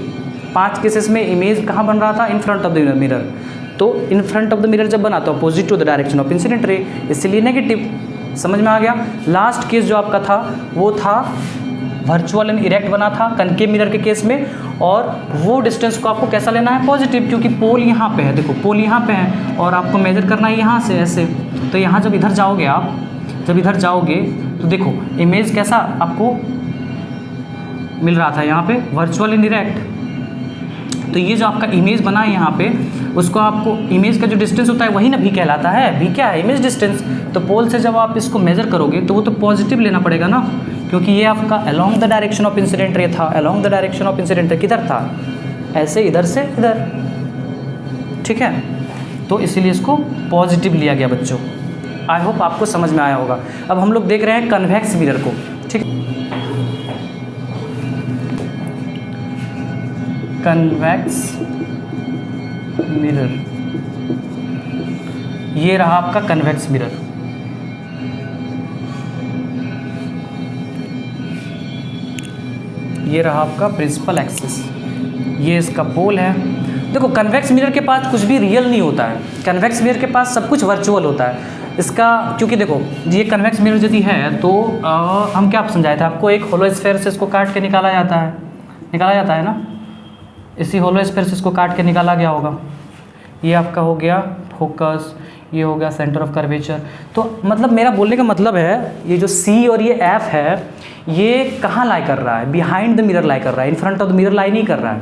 5 केसेस में इमेज कहाँ बन रहा था, in front of the mirror. तो in front of the mirror जब बना तो opposite to the direction of incident ray, इसलिए नेगेटिव। समझ में आ गया। लास्ट केस जो आपका था वो था वर्चुअल एंड इरेक्ट बना था कनकेव मिरर के केस में, और वो डिस्टेंस को आपको कैसा लेना है, पॉजिटिव, क्योंकि पोल यहाँ पे है। देखो पोल यहाँ पे है और आपको मेजर करना है यहाँ से ऐसे। तो यहाँ जब इधर जाओगे आप, जब इधर जाओगे तो देखो इमेज कैसा आपको मिल रहा था यहाँ पे, वर्चुअल एंड इरेक्ट। तो ये जो आपका इमेज बना है यहाँ पे, उसको आपको इमेज का जो डिस्टेंस होता है वही ना भी कहलाता है। भी क्या है, इमेज डिस्टेंस। तो पोल से जब आप इसको मेजर करोगे तो वो तो पॉजिटिव लेना पड़ेगा ना, क्योंकि ये आपका along the direction of incident ray था। Along the direction of incident ray किधर था, ऐसे, इधर से इधर। ठीक है, तो इसीलिए इसको पॉजिटिव लिया गया बच्चों। आई होप आपको समझ में आया होगा। अब हम लोग देख रहे हैं कन्वेक्स मिरर को। ठीक, कन्वेक्स मिरर, ये रहा आपका कन्वेक्स मिरर। ये रहा आपका प्रिंसिपल एक्सिस, ये इसका पोल है। देखो कन्वेक्स मिरर के पास कुछ भी रियल नहीं होता है, कन्वेक्स मिरर के पास सब कुछ वर्चुअल होता है इसका। क्योंकि देखो ये कन्वेक्स मिरर यदि है तो हम क्या समझाए थे आपको, एक होलो स्फीयर से इसको काट के निकाला जाता है ना, इसी होलो स्फीयर से इसको काट के निकाला गया होगा। ये आपका हो गया फोकस, ये हो गया सेंटर ऑफ कर्वेचर। तो मतलब मेरा बोलने का मतलब है, ये जो सी और ये एफ है, ये कहाँ लाई कर रहा है, बिहाइंड द मिरर लाई कर रहा है, in front of the mirror lie नहीं कर रहा है।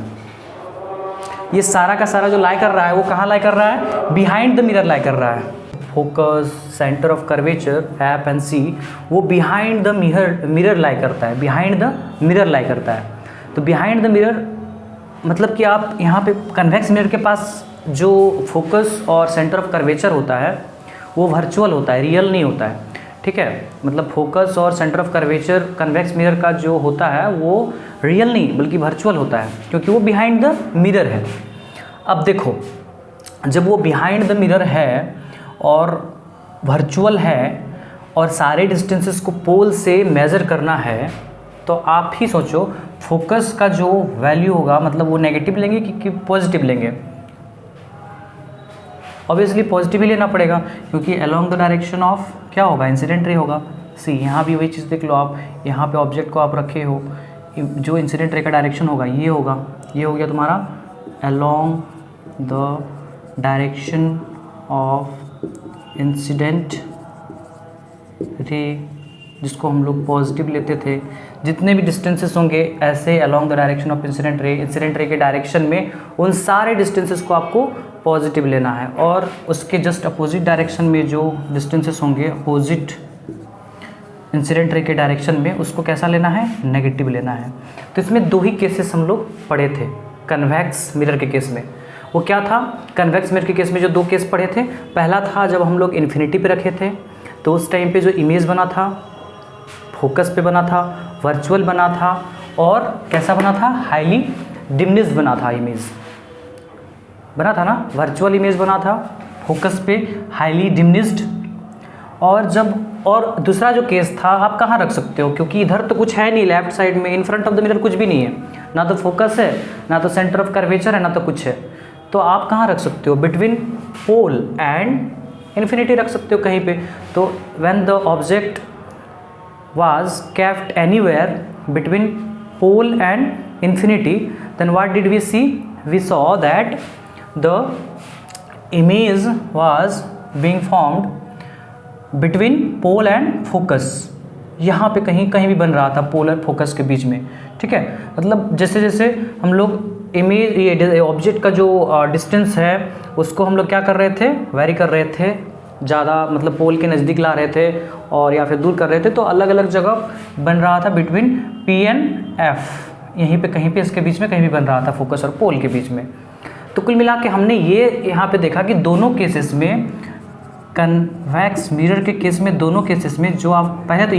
ये सारा का सारा जो लाई कर रहा है वो कहाँ लाई कर रहा है, बिहाइंड द मिरर लाई कर रहा है। Focus, centre of curvature, F and C, वो बिहाइंड द मिरर लाई करता है, बिहाइंड द मिरर लाई करता है। तो बिहाइंड द मिरर मतलब कि आप यहाँ पे कन्वेक्स मिरर के पास जो फोकस और सेंटर ऑफ कर्वेचर होता है वो वर्चुअल होता है, रियल नहीं होता है। ठीक है, मतलब फोकस और centre of curvature convex mirror का जो होता है वो रियल नहीं बल्कि वर्चुअल होता है, क्योंकि वो बिहाइंड द मिरर है। अब देखो जब वो बिहाइंड द मिरर है और वर्चुअल है और सारे डिस्टेंसेस को पोल से मेज़र करना है, तो आप ही सोचो फोकस का जो वैल्यू होगा, मतलब वो नेगेटिव लेंगे कि पॉजिटिव लेंगे? ऑब्वियसली पॉजिटिव ही लेना पड़ेगा, क्योंकि अलोंग द डायरेक्शन ऑफ क्या होगा, इंसिडेंट रे होगा। सी यहाँ भी वही चीज़ देख लो आप, यहाँ पे ऑब्जेक्ट को आप रखे हो, जो इंसिडेंट रे का डायरेक्शन होगा ये होगा, ये हो गया तुम्हारा along the direction of incident रे, जिसको हम लोग पॉजिटिव लेते थे। जितने भी डिस्टेंसेस होंगे ऐसे along the direction of incident रे के डायरेक्शन में, उन सारे डिस्टेंसेस को आपको पॉजिटिव लेना है, और उसके जस्ट अपोजिट डायरेक्शन में जो डिस्टेंसेस होंगे अपोजिट इंसिडेंट रे के डायरेक्शन में, उसको कैसा लेना है, नेगेटिव लेना है। तो इसमें दो ही केसेस हम लोग पढ़े थे कन्वेक्स मिरर के केस में। वो क्या था, कन्वेक्स मिरर के केस में जो दो केस पढ़े थे, पहला था जब हम लोग इन्फिनिटी पे रखे थे, तो उस टाइम पे जो इमेज बना था फोकस पे बना था, वर्चुअल बना था, और कैसा बना था, हाईली डिम्निस्ड बना था, इमेज बना था ना, वर्चुअल इमेज बना था, फोकस पे हाईली डिम्निस्ड। और दूसरा जो केस था, आप कहाँ रख सकते हो, क्योंकि इधर तो कुछ है नहीं, लेफ्ट साइड में इन फ्रंट ऑफ द मिरर कुछ भी नहीं है, ना तो फोकस है, ना तो सेंटर ऑफ कर्वेचर है, ना तो कुछ है। तो आप कहाँ रख सकते हो, बिटवीन पोल एंड इन्फिनिटी रख सकते हो कहीं पे। तो when the object was kept anywhere between pole and infinity, then what did we see? We saw that the image was being formed between pole and focus। यहाँ पे कहीं कहीं भी बन रहा था पोल और फोकस के बीच में, ठीक है। मतलब जैसे जैसे हम लोग इमेज, ये ऑब्जेक्ट का जो डिस्टेंस है उसको हम लोग क्या कर रहे थे, वेरी कर रहे थे, ज़्यादा मतलब पोल के नज़दीक ला रहे थे और या फिर दूर कर रहे थे, तो अलग अलग जगह बन रहा था बिटवीन पी एंड एफ, यहीं पे कहीं पे इसके बीच में कहीं भी बन रहा था फोकस और पोल के बीच में। तो कुल मिला के हमने ये यहाँ पे देखा कि दोनों केसेस में, कन्वेक्स मिरर के केस में, दोनों केसेस में जो आप पहले तो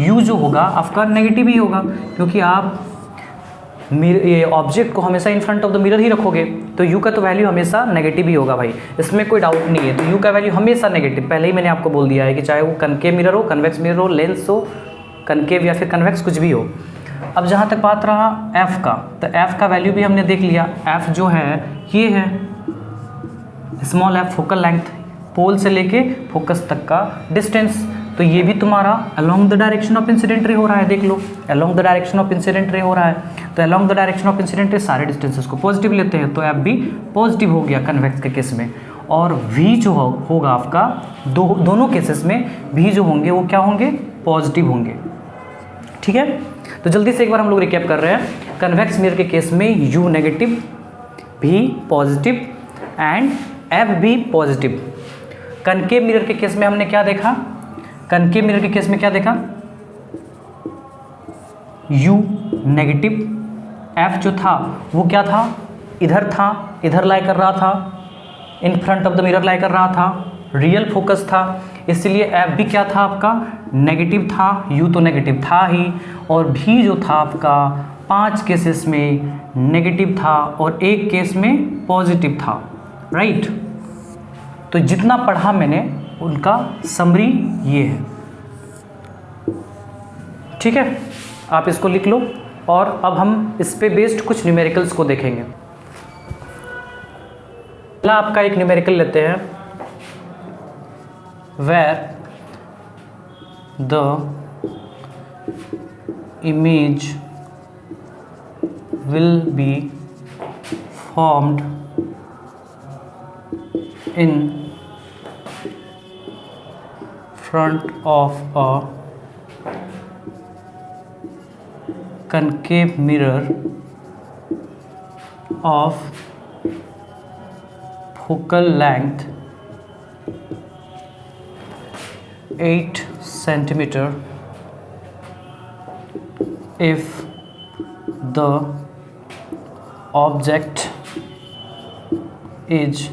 यू जो होगा आपका नेगेटिव ही होगा, क्योंकि आप ये ऑब्जेक्ट को हमेशा in front of the mirror ही रखोगे, तो यू का तो वैल्यू हमेशा नेगेटिव ही होगा भाई, इसमें कोई डाउट नहीं है। तो यू का वैल्यू हमेशा नेगेटिव, पहले ही मैंने आपको बोल दिया है कि चाहे वो कनकेव मिरर हो, कन्वेक्स मिरर हो, लेंस हो, कनकेव या फिर कन्वेक्स कुछ भी हो। अब जहाँ तक बात रहा एफ़ का, तो एफ़ का वैल्यू भी हमने देख लिया। एफ़ जो है ये है स्मॉल एफ, फोकल लेंथ, पोल से लेके फोकस तक का डिस्टेंस। तो ये भी तुम्हारा along the direction of incident ray हो रहा है, देख लो along the direction of incident ray हो रहा है। तो along the direction of incident ray सारे डिस्टेंसेस को पॉजिटिव लेते हैं, तो एफ भी पॉजिटिव हो गया कन्वेक्स के केस में। और वी जो होगा आपका, दोनों केसेस में वी जो होंगे वो क्या होंगे, पॉजिटिव होंगे, ठीक है। तो जल्दी से एक बार हम लोग रिकैप कर रहे हैं। कन्वेक्स मिरर के केस में यू नेगेटिव, भी पॉजिटिव एंड एफ भी पॉजिटिव। कनकेव मिरर के केस में हमने क्या देखा, कनकेव मिरर के केस में क्या देखा, U नेगेटिव, F जो था वो क्या था, इधर था, इधर लाई कर रहा था, in front of the mirror lie कर रहा था, रियल फोकस था, इसलिए F भी क्या था आपका, नेगेटिव था। U तो नेगेटिव था ही, और V जो था आपका 5 केसेस में नेगेटिव था और एक केस में पॉजिटिव था, राइट। तो जितना पढ़ा मैंने उनका समरी ये है, ठीक है। आप इसको लिख लो, और अब हम इस पे बेस्ड कुछ न्यूमेरिकल्स को देखेंगे। पहला आपका एक न्यूमेरिकल लेते हैं, where the image will be formed in front of a concave mirror of focal length 8 centimeter if the object is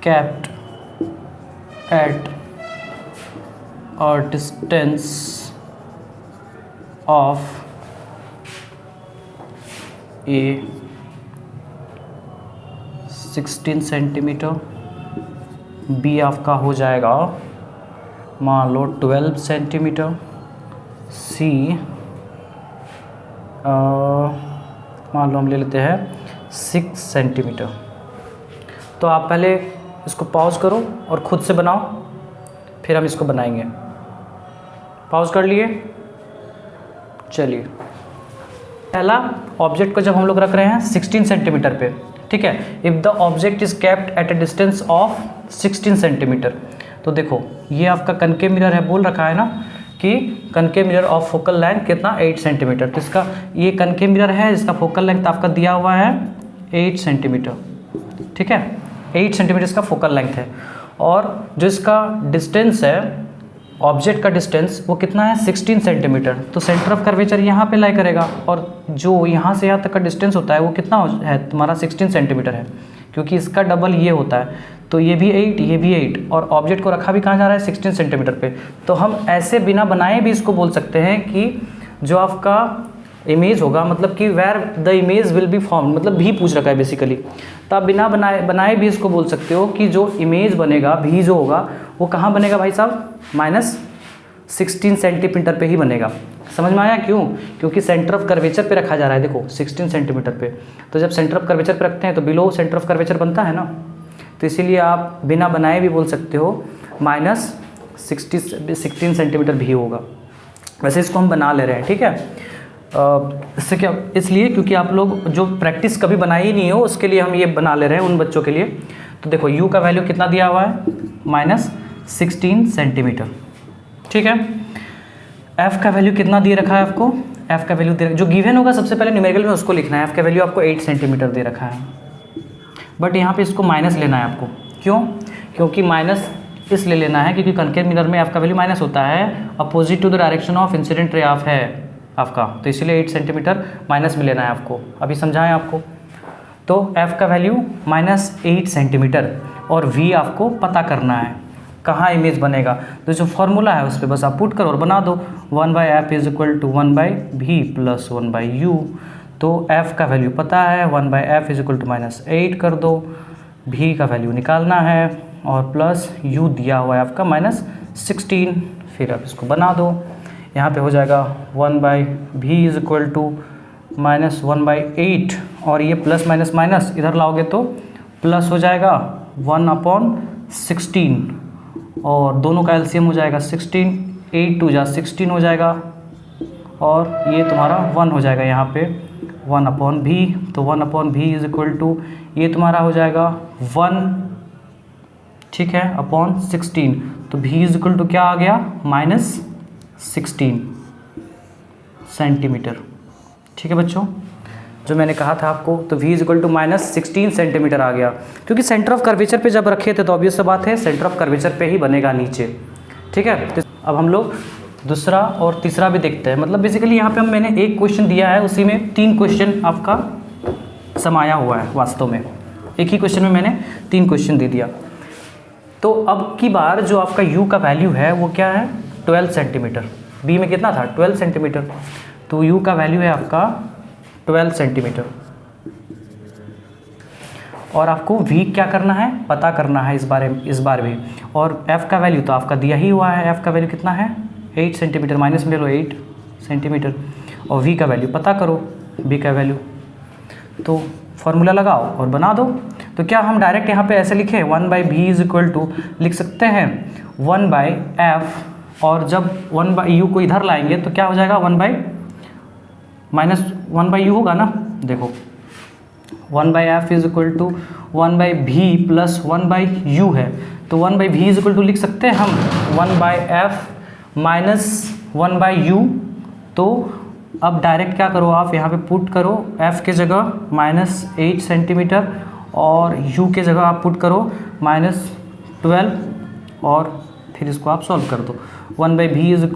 kept at a distance of a 16 centimetre, B आपका हो जाएगा मान लो 12 सेंटीमीटर, सी मान लो हम ले लेते हैं 6 सेंटीमीटर। तो आप पहले इसको पॉज करो और खुद से बनाओ, फिर हम इसको बनाएंगे। पॉज कर लिए। चलिए, पहला ऑब्जेक्ट को जब हम लोग रख रहे हैं 16 सेंटीमीटर पे, ठीक है, if the object is kept at A distance of 16 centimetre. तो देखो ये आपका कनकेव मिरर है, बोल रखा है ना कि concave mirror of focal length कितना 8 सेंटीमीटर। तो इसका ये कनकेव मिरर है, इसका फोकल लेंथ आपका दिया हुआ है 8 सेंटीमीटर, ठीक है, 8 सेंटीमीटर इसका फोकल लेंथ है। और जो इसका डिस्टेंस है, ऑब्जेक्ट का डिस्टेंस, वो कितना है 16 सेंटीमीटर। तो सेंटर ऑफ कर्वेचर यहाँ पे लाई करेगा, और जो यहाँ से यहाँ तक का डिस्टेंस होता है वो कितना है तुम्हारा 16 सेंटीमीटर है, क्योंकि इसका डबल ये होता है। तो ये भी 8, ये भी 8, और ऑब्जेक्ट को रखा भी कहाँ जा रहा है 16 सेंटीमीटर पे। तो हम ऐसे बिना बनाए भी इसको बोल सकते हैं कि जो आपका इमेज होगा, मतलब कि where the image will be form, मतलब भी पूछ रखा है बेसिकली। तो आप बिना बनाए भी इसको बोल सकते हो कि जो इमेज बनेगा, भी जो होगा वो कहाँ बनेगा भाई साहब, -16 सेंटीमीटर पे ही बनेगा। समझ में आया क्यों? क्योंकि सेंटर ऑफ कर्वेचर पे रखा जा रहा है, देखो 16 सेंटीमीटर पे। तो जब सेंटर ऑफ कर्वेचर पे रखते हैं तो बिलो सेंटर ऑफ कर्वेचर बनता है ना, तो इसीलिए आप बिना बनाए भी बोल सकते हो -16 सेंटीमीटर भी होगा। वैसे इसको हम बना ले रहे हैं, ठीक है। इससे क्या, इसलिए क्योंकि आप लोग जो प्रैक्टिस कभी बनाई ही नहीं हो उसके लिए हम ये बना ले रहे हैं उन बच्चों के लिए। तो देखो u का वैल्यू कितना दिया हुआ है, -16 सेंटीमीटर, ठीक है। f का वैल्यू कितना दिए रखा है आपको, f का वैल्यू जो गिवन होगा सबसे पहले न्यूमेरिकल में उसको लिखना है। f का वैल्यू आपको 8 सेंटीमीटर दे रखा है, बट यहाँ पे इसको माइनस लेना है आपको। क्यों? क्योंकि माइनस इसलिए लेना है क्योंकि कनकेव मिरर में f का वैल्यू माइनस होता है, opposite to the direction of incident ray of है आपका, तो इसीलिए 8 सेंटीमीटर माइनस में लेना है आपको। अभी समझाएं आपको। तो f का वैल्यू -8 सेंटीमीटर और v आपको पता करना है कहाँ इमेज बनेगा। तो जो फॉर्मूला है उस पर बस आप पुट करो और बना दो, 1/f = 1/v + 1/u। तो f का वैल्यू पता है, 1/f = -8 कर दो, v का वैल्यू निकालना है और प्लस u दिया हुआ है आपका -16। फिर आप इसको बना दो, यहाँ पे हो जाएगा 1/v = -1/8, और ये प्लस माइनस माइनस इधर लाओगे तो प्लस हो जाएगा 1/16, और दोनों का एलसीएम हो जाएगा 16, 8 2 जा 16 हो जाएगा, और ये तुम्हारा 1 हो जाएगा यहाँ पे 1/v। तो 1/v = ये तुम्हारा हो जाएगा 1, ठीक है, /16। तो v = क्या आ गया, -16 सेंटीमीटर, ठीक है बच्चों, जो मैंने कहा था आपको। तो v = -16 सेंटीमीटर आ गया, क्योंकि सेंटर ऑफ कर्वेचर पे जब रखे थे तो ऑब्वियस सा बात है सेंटर ऑफ कर्वेचर पे ही बनेगा नीचे, ठीक है। तो अब हम लोग दूसरा और तीसरा भी देखते हैं। मतलब बेसिकली यहाँ पे मैंने एक क्वेश्चन दिया है, उसी में 3 क्वेश्चन आपका समाया हुआ है। वास्तव में एक ही क्वेश्चन में मैंने 3 क्वेश्चन दे दिया। तो अब की बार जो आपका u का वैल्यू है वो क्या है, 12 सेंटीमीटर। b में कितना था, 12 सेंटीमीटर। तो u का वैल्यू है आपका 12 सेंटीमीटर, और आपको v क्या करना है, पता करना है इस बार भी। और f का वैल्यू तो आपका दिया ही हुआ है, f का वैल्यू कितना है 8 सेंटीमीटर, माइनस में ले लो 8 सेंटीमीटर, और v का वैल्यू पता करो, b का वैल्यू। तो फॉर्मूला लगाओ और बना दो। तो क्या हम डायरेक्ट यहाँ पे ऐसे लिखें, 1/v = लिख सकते हैं 1/f, और जब 1/u को इधर लाएंगे तो क्या हो जाएगा, 1/u होगा ना। देखो 1/f = 1/v + 1/u है, तो 1/v = लिख सकते हैं हम 1/f - 1/u। तो अब डायरेक्ट क्या करो, आप यहाँ पे पुट करो f के जगह -8 सेंटीमीटर, और u के जगह आप पुट करो -12, और फिर इसको आप सॉल्व कर दो। 1/v =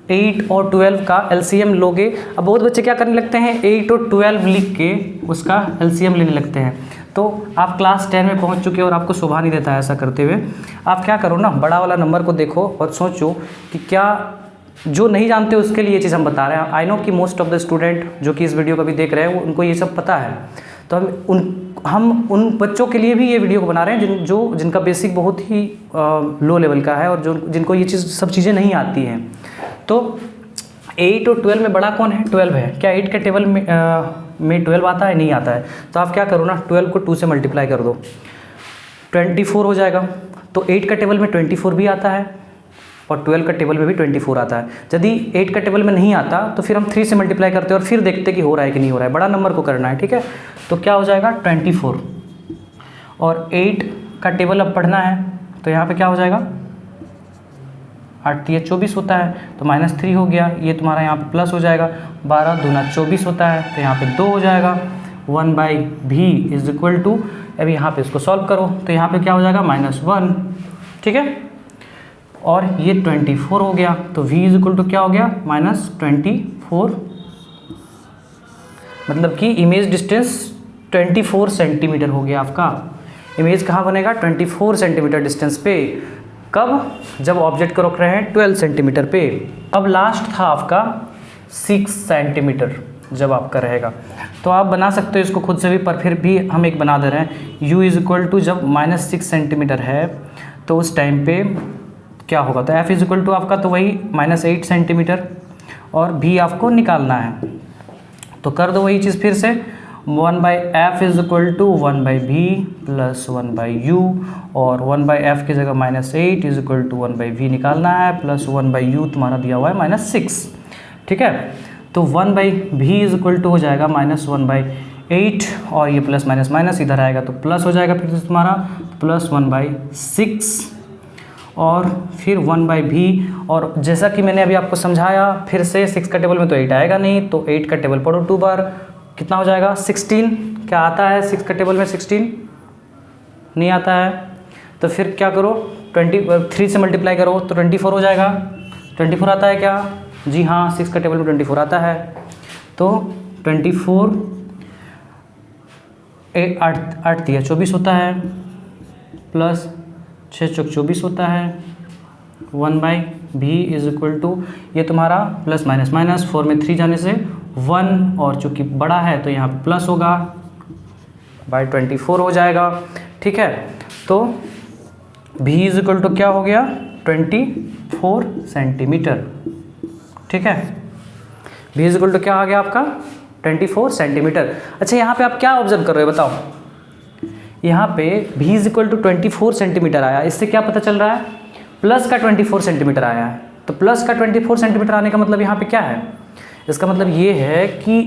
8 और 12 का एलसीएम लोगे। अब बहुत बच्चे क्या करने लगते हैं, 8 और 12 लिख के उसका एलसीएम लेने लगते हैं। तो आप क्लास 10 में पहुंच चुके हो और आपको शोभा नहीं देता है ऐसा करते हुए। आप क्या करो ना, बड़ा वाला नंबर को देखो और सोचो कि क्या, जो नहीं जानते उसके लिए ये चीज़ हम बता रहे हैं। आई नो कि मोस्ट ऑफ द स्टूडेंट जो कि इस वीडियो को भी देख रहे हैं उनको ये सब पता है। तो हम उन बच्चों के लिए भी ये वीडियो को बना रहे हैं जिनका बेसिक बहुत ही लो लेवल का है, और जिनको ये सब चीज़ें नहीं आती हैं। तो 8 और 12 में बड़ा कौन है? 12 है। क्या 8 के टेबल में 12 आता है? नहीं आता है। तो आप क्या करो ना, 12 को 2 से मल्टीप्लाई कर दो, 24 हो जाएगा। तो 8 का टेबल में 24 भी आता है और 12 का टेबल में भी 24 आता है। यदि 8 का टेबल में नहीं आता तो फिर हम 3 से मल्टीप्लाई करते हैं और फिर देखते कि हो रहा है कि नहीं हो रहा है। बड़ा नंबर को करना है, ठीक है। तो क्या हो जाएगा? 24 और 8 का टेबल अब पढ़ना है तो यहाँ पे क्या हो जाएगा? 8 ये 24 होता है तो -3 हो गया, ये तुम्हारा यहाँ पे प्लस हो जाएगा। 12 दूना 24 होता है तो यहाँ पे 2 हो जाएगा। 1/v इज इक्वल टू, अब यहाँ पे इसको सॉल्व करो तो यहाँ पे क्या हो जाएगा? -1, ठीक है। और ये 24 हो गया तो v इज इक्वल टू क्या हो गया? -24, मतलब कि इमेज डिस्टेंस 24 सेंटीमीटर हो गया आपका। इमेज कहाँ बनेगा? 24 सेंटीमीटर डिस्टेंस पे। कब? जब ऑब्जेक्ट को रोक रहे हैं 12 सेंटीमीटर पे। अब लास्ट था आपका 6 सेंटीमीटर जब आपका रहेगा, तो आप बना सकते हो इसको खुद से भी, पर फिर भी हम एक बना दे रहे हैं। u इज इक्वल टू जब -6 सेंटीमीटर है तो उस टाइम पे क्या होगा? तो f इज इक्वल टू आपका तो वही -8 सेंटीमीटर और v आपको निकालना है। तो कर दो वही चीज़ फिर से, 1/f is equal to 1/v plus 1/u और 1/f की जगह -8 इज इक्वल टू 1/v निकालना है प्लस 1/u तुम्हारा दिया हुआ है -6, ठीक है। तो 1/v इज इक्वल टू हो जाएगा -1/8 और ये प्लस माइनस माइनस इधर आएगा तो प्लस हो जाएगा फिर से तुम्हारा प्लस 1/6 और फिर 1/v। और जैसा कि मैंने अभी आपको समझाया फिर से 6 का टेबल में तो 8 आएगा नहीं, तो 8 का टेबल पढ़ो 2 बार, कितना हो जाएगा? 16। क्या आता है 6 का टेबल में? 16 नहीं आता है। तो फिर क्या करो? 3 से मल्टीप्लाई करो तो 24 हो जाएगा। 24 आता है क्या? जी हाँ, 6 का टेबल में 24 आता है। तो 24 8 दिया 24 होता है प्लस 6 चौक 24 होता है। 1/v इज इक्वल टू ये तुम्हारा प्लस माइनस माइनस 4 में 3 जाने से 1 और चूँकि बड़ा है तो यहाँ प्लस होगा बाय 24 हो जाएगा, ठीक है। तो v इज इक्वल टू क्या हो गया? 24 सेंटीमीटर, ठीक है। v इज इक्वल टू क्या आ गया आपका? 24 सेंटीमीटर। अच्छा, यहाँ पे आप क्या ऑब्जर्व कर रहे हो बताओ? यहाँ पे v is equal to 24 centimetre आया, इससे क्या पता चल रहा है? प्लस का 24 सेंटीमीटर आया है। तो प्लस का 24 सेंटीमीटर आने का मतलब यहाँ पे क्या है? इसका मतलब ये है कि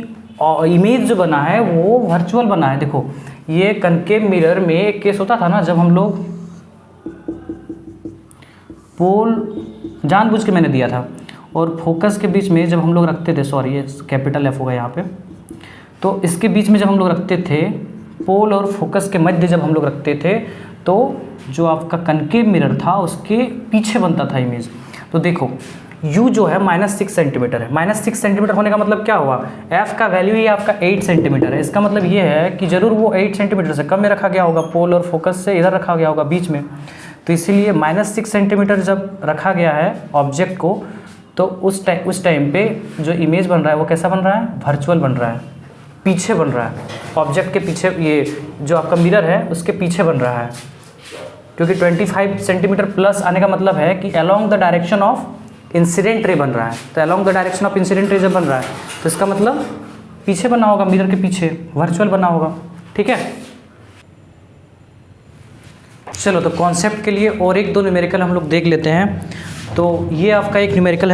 इमेज जो बना है वो वर्चुअल बना है। देखो, ये कनकेव मिरर में एक केस होता था ना, जब हम लोग पोल जानबूझ के मैंने दिया था और फोकस के बीच में जब हम लोग रखते थे, सॉरी ये कैपिटल F होगा यहाँ पे, तो इसके बीच में जब हम लोग रखते थे, पोल और फोकस के मध्य जब हम लोग रखते थे, तो जो आपका कनकेव मिरर था उसके पीछे बनता था इमेज। तो देखो u जो है -6 सेंटीमीटर है। -6 सेंटीमीटर होने का मतलब क्या हुआ? f का वैल्यू ही आपका 8 सेंटीमीटर है। इसका मतलब ये है कि ज़रूर वो 8 सेंटीमीटर से कम में रखा गया होगा, पोल और फोकस से इधर रखा गया होगा बीच में। तो इसीलिए -6 सेंटीमीटर जब रखा गया है ऑब्जेक्ट को, तो उस टाइम पे जो इमेज बन रहा है वो कैसा बन रहा है? वर्चुअल बन रहा है, पीछे बन रहा है। ऑब्जेक्ट के पीछे, ये जो आपका मिरर है उसके पीछे बन रहा है, क्योंकि 25 सेंटीमीटर प्लस आने का मतलब है कि along the direction of incident रे बन रहा है। तो along the direction of incident ray जब बन रहा है तो इसका मतलब पीछे बना होगा, मिरर के पीछे वर्चुअल बना होगा, ठीक है। चलो, तो कॉन्सेप्ट के लिए और 1-2 न्यूमेरिकल हम लोग देख लेते हैं। तो ये आपका एक न्यूमेरिकल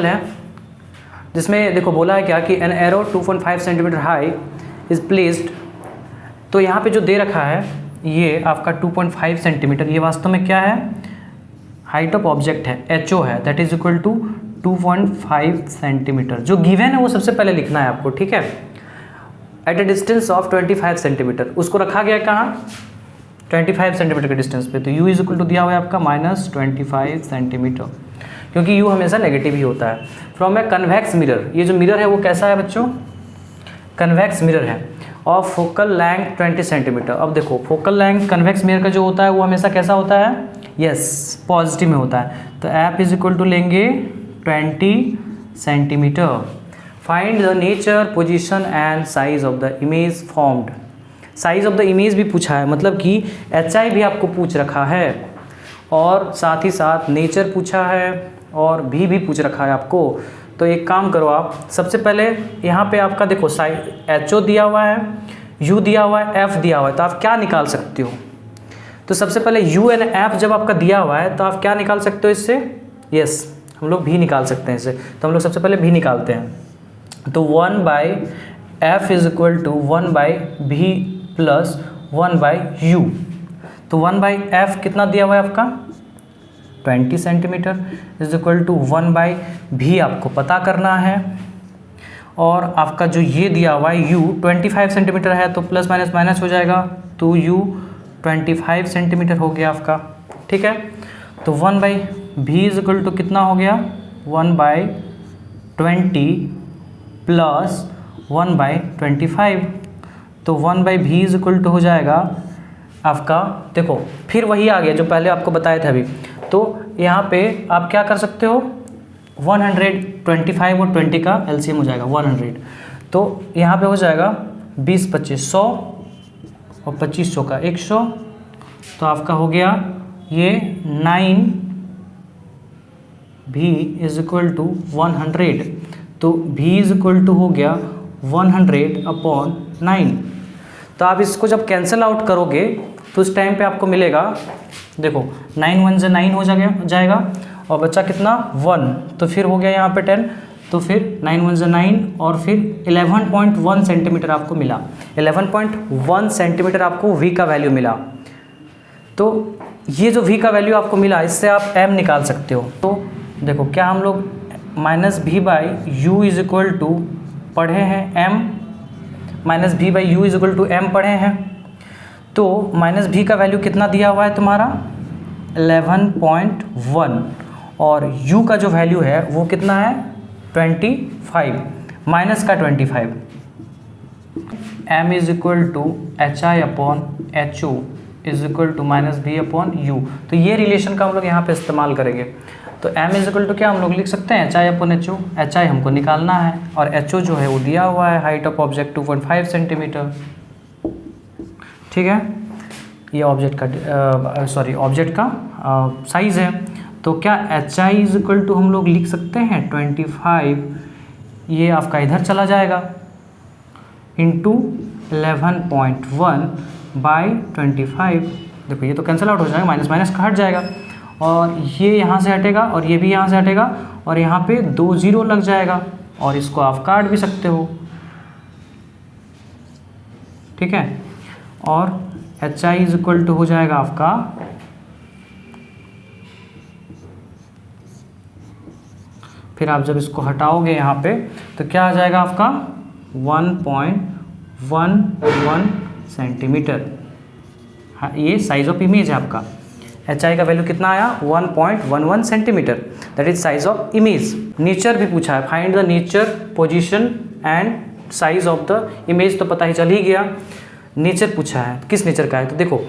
है, जिसमें देखो बोला है क्या कि an arrow 2.5 centimetre high is placed. तो यहाँ पे जो दे रखा है ये आपका 2.5 सेंटीमीटर, ये वास्तव में क्या है? हाइट ऑफ ऑब्जेक्ट है, HO है, that is equal to 2.5 centimetre. जो गिवन है वो सबसे पहले लिखना है आपको, ठीक है। At a distance of 25 centimetre, उसको रखा गया कहाँ? 25 सेंटीमीटर के डिस्टेंस पे। तो u इज इक्वल टू दिया हुआ है आपका -25 सेंटीमीटर, क्योंकि u हमेशा नेगेटिव ही होता है। फ्रॉम ए कन्वेक्स मिरर, ये जो मिरर है वो कैसा है बच्चों? कन्वेक्स मिरर है। Of focal length 20 centimetre. अब देखो, फोकल लेंथ कन्वेक्स मिरर का जो होता है वो हमेशा कैसा होता है? यस, पॉजिटिव में होता है। तो f इज इक्वल टू लेंगे 20 centimetre. Find the nature, position and size of the image formed. Size of the image भी पूछा है, मतलब कि HI भी आपको पूछ रखा है और साथ ही साथ नेचर पूछा है और भी पूछ रखा है आपको। तो एक काम करो आप, सबसे पहले यहाँ पे आपका देखो HO दिया हुआ है, U दिया हुआ है, F दिया हुआ है, तो आप क्या निकाल सकते हो? तो सबसे पहले U एंड F जब आपका दिया हुआ है तो आप क्या निकाल सकते हो इससे? यस, हम लोग भी निकाल सकते हैं इससे। तो हम लोग सबसे पहले भी निकालते हैं। तो 1/F is equal to 1/V plus 1/U। तो 1/F कितना दिया हुआ है आपका? 20 centimetre is equal to 1/V आपको पता करना है। और आपका जो ये दिया हुआ है U 25 सेंटीमीटर है, तो प्लस माइनस माइनस हो जाएगा, तो U 25 सेंटीमीटर हो गया आपका। ठीक है, तो 1/V इज इक्वल टू कितना हो गया? 1/20 प्लस 1/25। तो 1/V इज इक्वल टू हो जाएगा आपका, देखो फिर वही आ गया जो पहले आपको बताया था अभी। तो यहाँ पे आप क्या कर सकते हो? 125 और 20 का LCM हो जाएगा 100। तो यहाँ पे हो जाएगा 20 25 100 और 2500 का 100। तो आपका हो गया ये 9V इज इक्वल टू 100। तो V इज इक्वल टू हो गया 100/9। तो आप इसको जब कैंसिल आउट करोगे तो उस टाइम पे आपको मिलेगा, देखो 9 1 से 9 हो जाएगा और बच्चा कितना 1, तो फिर हो गया यहाँ पे 10, तो फिर 9 1 से 9 और फिर 11.1 सेंटीमीटर आपको मिला। 11.1 सेंटीमीटर आपको V का वैल्यू मिला। तो ये जो V का वैल्यू आपको मिला, इससे आप M निकाल सकते हो। तो देखो क्या हम लोग -V/U इज इक्वल टू पढ़े हैं M, -V/U is equal to M पढ़े हैं। तो -V का वैल्यू कितना दिया हुआ है तुम्हारा? 11.1 और U का जो वैल्यू है वो कितना है? 25 माइनस का 25। M is equal to HI/HO is equal to -V/U। तो ये रिलेशन का हम लोग यहाँ पे इस्तेमाल करेंगे। तो M इज इक्वल टू क्या हम लोग लिख सकते हैं? HI/HO। HI हमको निकालना है और HO जो है वो दिया हुआ है, हाइट ऑफ ऑब्जेक्ट 2.5 सेंटीमीटर। ठीक है, ये ऑब्जेक्ट का साइज़ है। तो क्या HI इज इक्वल टू हम लोग लिख सकते हैं 25, ये आपका इधर चला जाएगा, इंटू 11.1/25। देखो ये तो कैंसिल आउट हो जाएगा, माइनस माइनस का हट जाएगा और ये यहाँ से हटेगा और ये भी यहाँ से हटेगा और यहाँ पे 2 0 लग जाएगा और इसको आप काट भी सकते हो। ठीक है, और HI इज इक्वल टू हो जाएगा आपका फिर आप जब इसको हटाओगे यहाँ पे तो क्या आ जाएगा आपका 1.11 सेंटीमीटर। हाँ, ये साइज ऑफ इमेज है आपका। HI का वैल्यू कितना आया? 1.11 centimetre, that is size of image. Nature भी पूछा है, find the nature, position and size of the image, तो पता ही चल ही गया। नेचर पूछा है, किस नेचर का है? तो देखो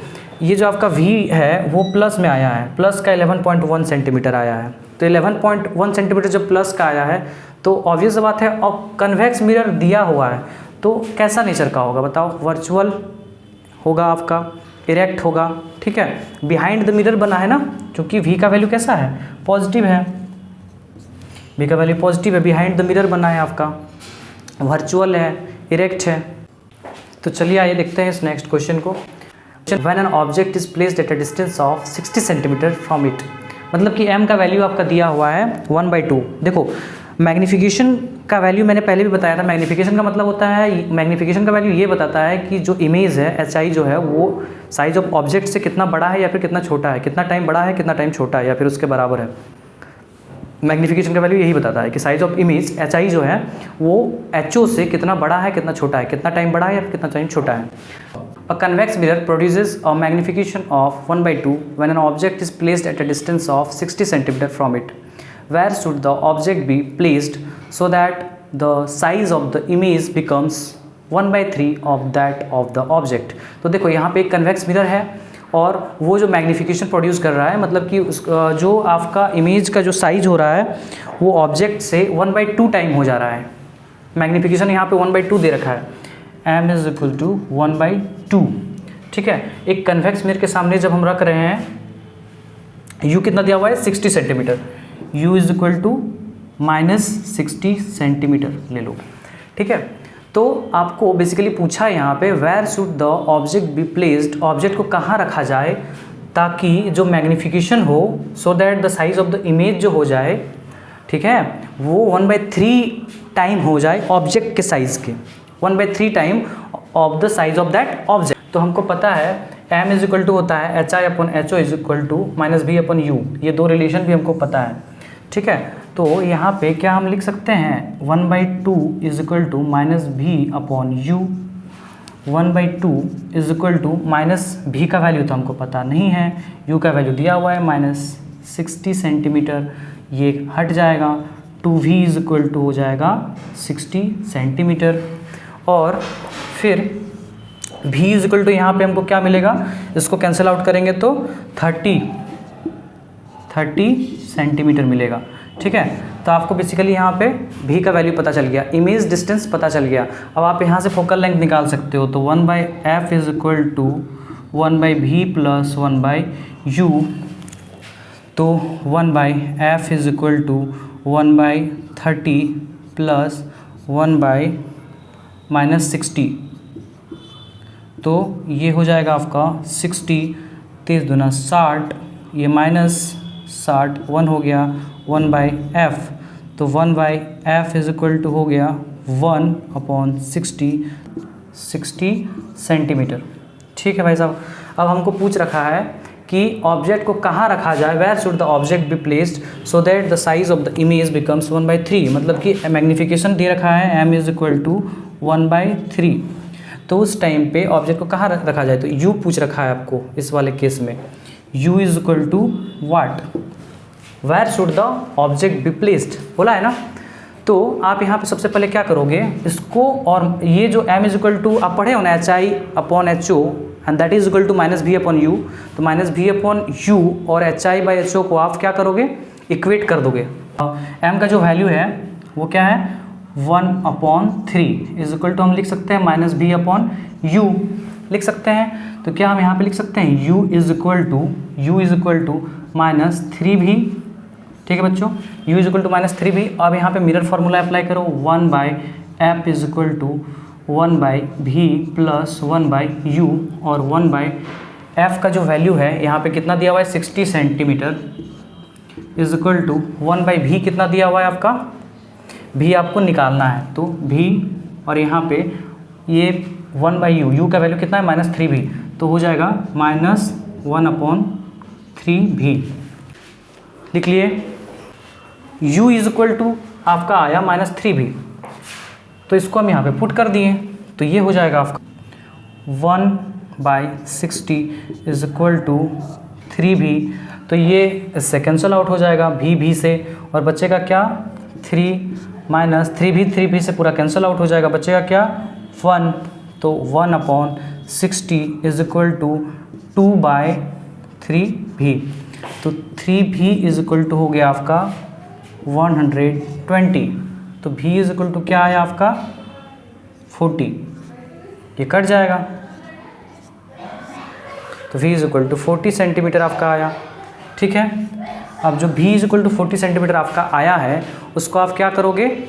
ये जो आपका V है वो प्लस में आया है, प्लस का 11.1 सेंटीमीटर आया है। तो 11.1 सेंटीमीटर जब प्लस का आया है तो ऑब्वियस बात है, और कन्वेक्स मिरर दिया हुआ है तो कैसा नेचर का होगा बताओ? वर्चुअल होगा आपका, इरेक्ट होगा। ठीक है, बिहाइंड द मिरर बना है ना, क्योंकि V का वैल्यू कैसा है? पॉजिटिव है, V का वैल्यू पॉजिटिव है, बिहाइंड द मिरर बना है आपका, वर्चुअल है, इरेक्ट है। तो चलिए आइए देखते हैं इस नेक्स्ट क्वेश्चन को। When an object is placed at a distance of 60 centimetre from it, मतलब कि M का वैल्यू आपका दिया हुआ है 1/2। देखो मैग्नीफिकेशन का वैल्यू मैंने पहले भी बताया था। मैग्नीफिकेशन का मतलब होता है, मैग्नीफिकेशन का वैल्यू ये बताता है कि जो इमेज है HI जो है वो साइज ऑफ ऑब्जेक्ट से कितना बड़ा है या फिर कितना छोटा है, कितना टाइम बड़ा है कितना टाइम छोटा है या फिर उसके बराबर है। मैग्नीफिकेशन का वैल्यू यही बताता है कि साइज ऑफ इमेज HI जो है वो HO से कितना बड़ा है कितना छोटा है, कितना टाइम बड़ा है या फिर कितना टाइम छोटा है। A convex mirror produces a magnification of 1/2 when an object is placed at a distance of 60 cm from it. Where should the object be placed so that the size of the image becomes 1/3 of that of the object? तो देखो यहाँ पे एक convex mirror है और वो जो magnification produce कर रहा है, मतलब कि जो आपका इमेज का जो साइज हो रहा है वो ऑब्जेक्ट से 1/2 टाइम हो जा रहा है। मैग्नीफिकेशन यहाँ पे 1/2 दे रखा है, M इज इक्वल टू 1/2। ठीक है, एक कन्वेक्स मिरर के सामने जब हम रख रहे हैं, U कितना दिया हुआ है 60 centimetre, u is equal to -60 centimetre ले लो, ठीक है। तो आपको बेसिकली पूछा है यहाँ पे where should the object be placed, object को कहाँ रखा जाए ताकि जो मैग्नीफिकेशन हो, so that the size of the image जो हो जाए, ठीक है, वो 1/3 टाइम हो जाए ऑब्जेक्ट के साइज़ के, 1/3 time of the size of that object. तो हमको पता है m इज इक्वल टू होता है HI/HO is equal to -B/U, ये दो रिलेशन भी हमको पता है, ठीक है। तो यहाँ पे क्या हम लिख सकते हैं 1/2 is equal to -B/U, 1/2 is equal to -B का वैल्यू तो हमको पता नहीं है, U का वैल्यू दिया हुआ है -60 सेंटीमीटर, ये हट जाएगा, 2V इज इक्वल टू हो जाएगा 60 सेंटीमीटर, और फिर V इज इक्वल टू यहाँ पे हमको क्या मिलेगा, इसको कैंसिल आउट करेंगे तो 30 सेंटीमीटर मिलेगा, ठीक है। तो आपको बेसिकली यहाँ पे V का वैल्यू पता चल गया, इमेज डिस्टेंस पता चल गया। अब आप यहाँ से फोकल लेंथ निकाल सकते हो, तो 1/f is equal to 1/v plus 1/u, तो 1/f is equal to 1/30 plus 1/-60, तो ये हो जाएगा आपका 60, 30 दूना 60, ये -60, 1 हो गया 1/f, तो 1/f इज इक्वल टू हो गया 1/60 सेंटीमीटर, ठीक है भाई साहब। अब हमको पूछ रखा है कि ऑब्जेक्ट को कहाँ रखा जाए, where should the object be placed so that the size of the image becomes 1/3, मतलब कि मैग्नीफिकेशन दे रखा है m इज इक्वल टू 1/3, तो उस टाइम पे ऑब्जेक्ट को कहाँ रखा जाए, तो u पूछ रखा है आपको इस वाले केस में, u is equal to what, where should the object be placed बोला है ना। तो आप यहाँ पे सबसे पहले क्या करोगे इसको, और ये जो m इज इक्वल टू आप पढ़े हो ना HI/HO and that is equal to -B/U, तो -B/U और HI/HO को आप क्या करोगे, इक्वेट कर दोगे। m का जो वैल्यू है वो क्या है 1/3 इज इक्वल टू हम लिख सकते हैं -B/U लिख सकते हैं, तो क्या हम यहाँ पे लिख सकते हैं u is equal to -3V, ठीक है बच्चों, u is equal to -3V। अब यहाँ पे मिरर फार्मूला अप्लाई करो, 1/f is equal to 1/v plus 1/u, और 1/f का जो वैल्यू है यहाँ पे कितना दिया हुआ है 60 centimetre is equal to 1/v कितना दिया हुआ है आपका, v आपको निकालना है, तो v और यहाँ पे ये 1/u, u का वैल्यू कितना है -3v, तो हो जाएगा -1/3v, लिख लिए। u इज इक्वल टू आपका आया -3v, तो इसको हम यहाँ पे पुट कर दिए, तो ये हो जाएगा आपका 1/60 इज इक्वल टू 3v, तो ये इससे कैंसिल आउट हो जाएगा v से, और बचेगा क्या 3 -3v से पूरा कैंसिल आउट हो जाएगा, बचेगा क्या 1, तो 1/60 इज इक्वल टू 2/3v, तो 3v इज इक्वल टू हो गया आपका 120, तो v इज इक्वल टू क्या आया आपका 40, ये कट जाएगा, तो v is equal to 40 centimetre आपका आया, ठीक है। अब जो v is equal to 40 centimetre आपका आया है उसको आप क्या करोगे,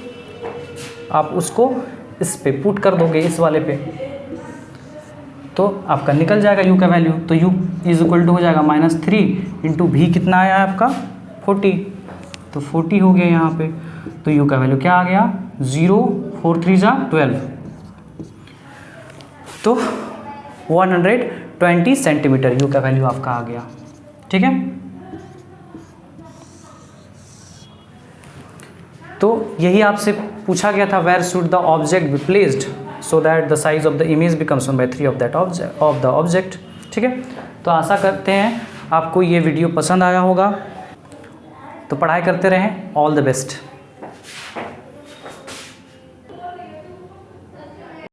आप उसको इस पे पुट कर दोगे, इस वाले पे, तो आपका निकल जाएगा u का वैल्यू, तो u इज इक्वल टू हो जाएगा -3 इंटू v कितना आया है आपका 40, तो 40 हो गया यहाँ पे, तो u का वैल्यू क्या आ गया 0, 4 3 जा 12, तो 120 सेंटीमीटर u का वैल्यू आपका आ गया, ठीक है। तो यही आपसे पूछा गया था where should the object be placed so that the size of the image becomes 1/3 of that of the object, ठीक है। तो आशा करते हैं आपको ये वीडियो पसंद आया होगा, तो पढ़ाई करते रहें, ऑल द बेस्ट।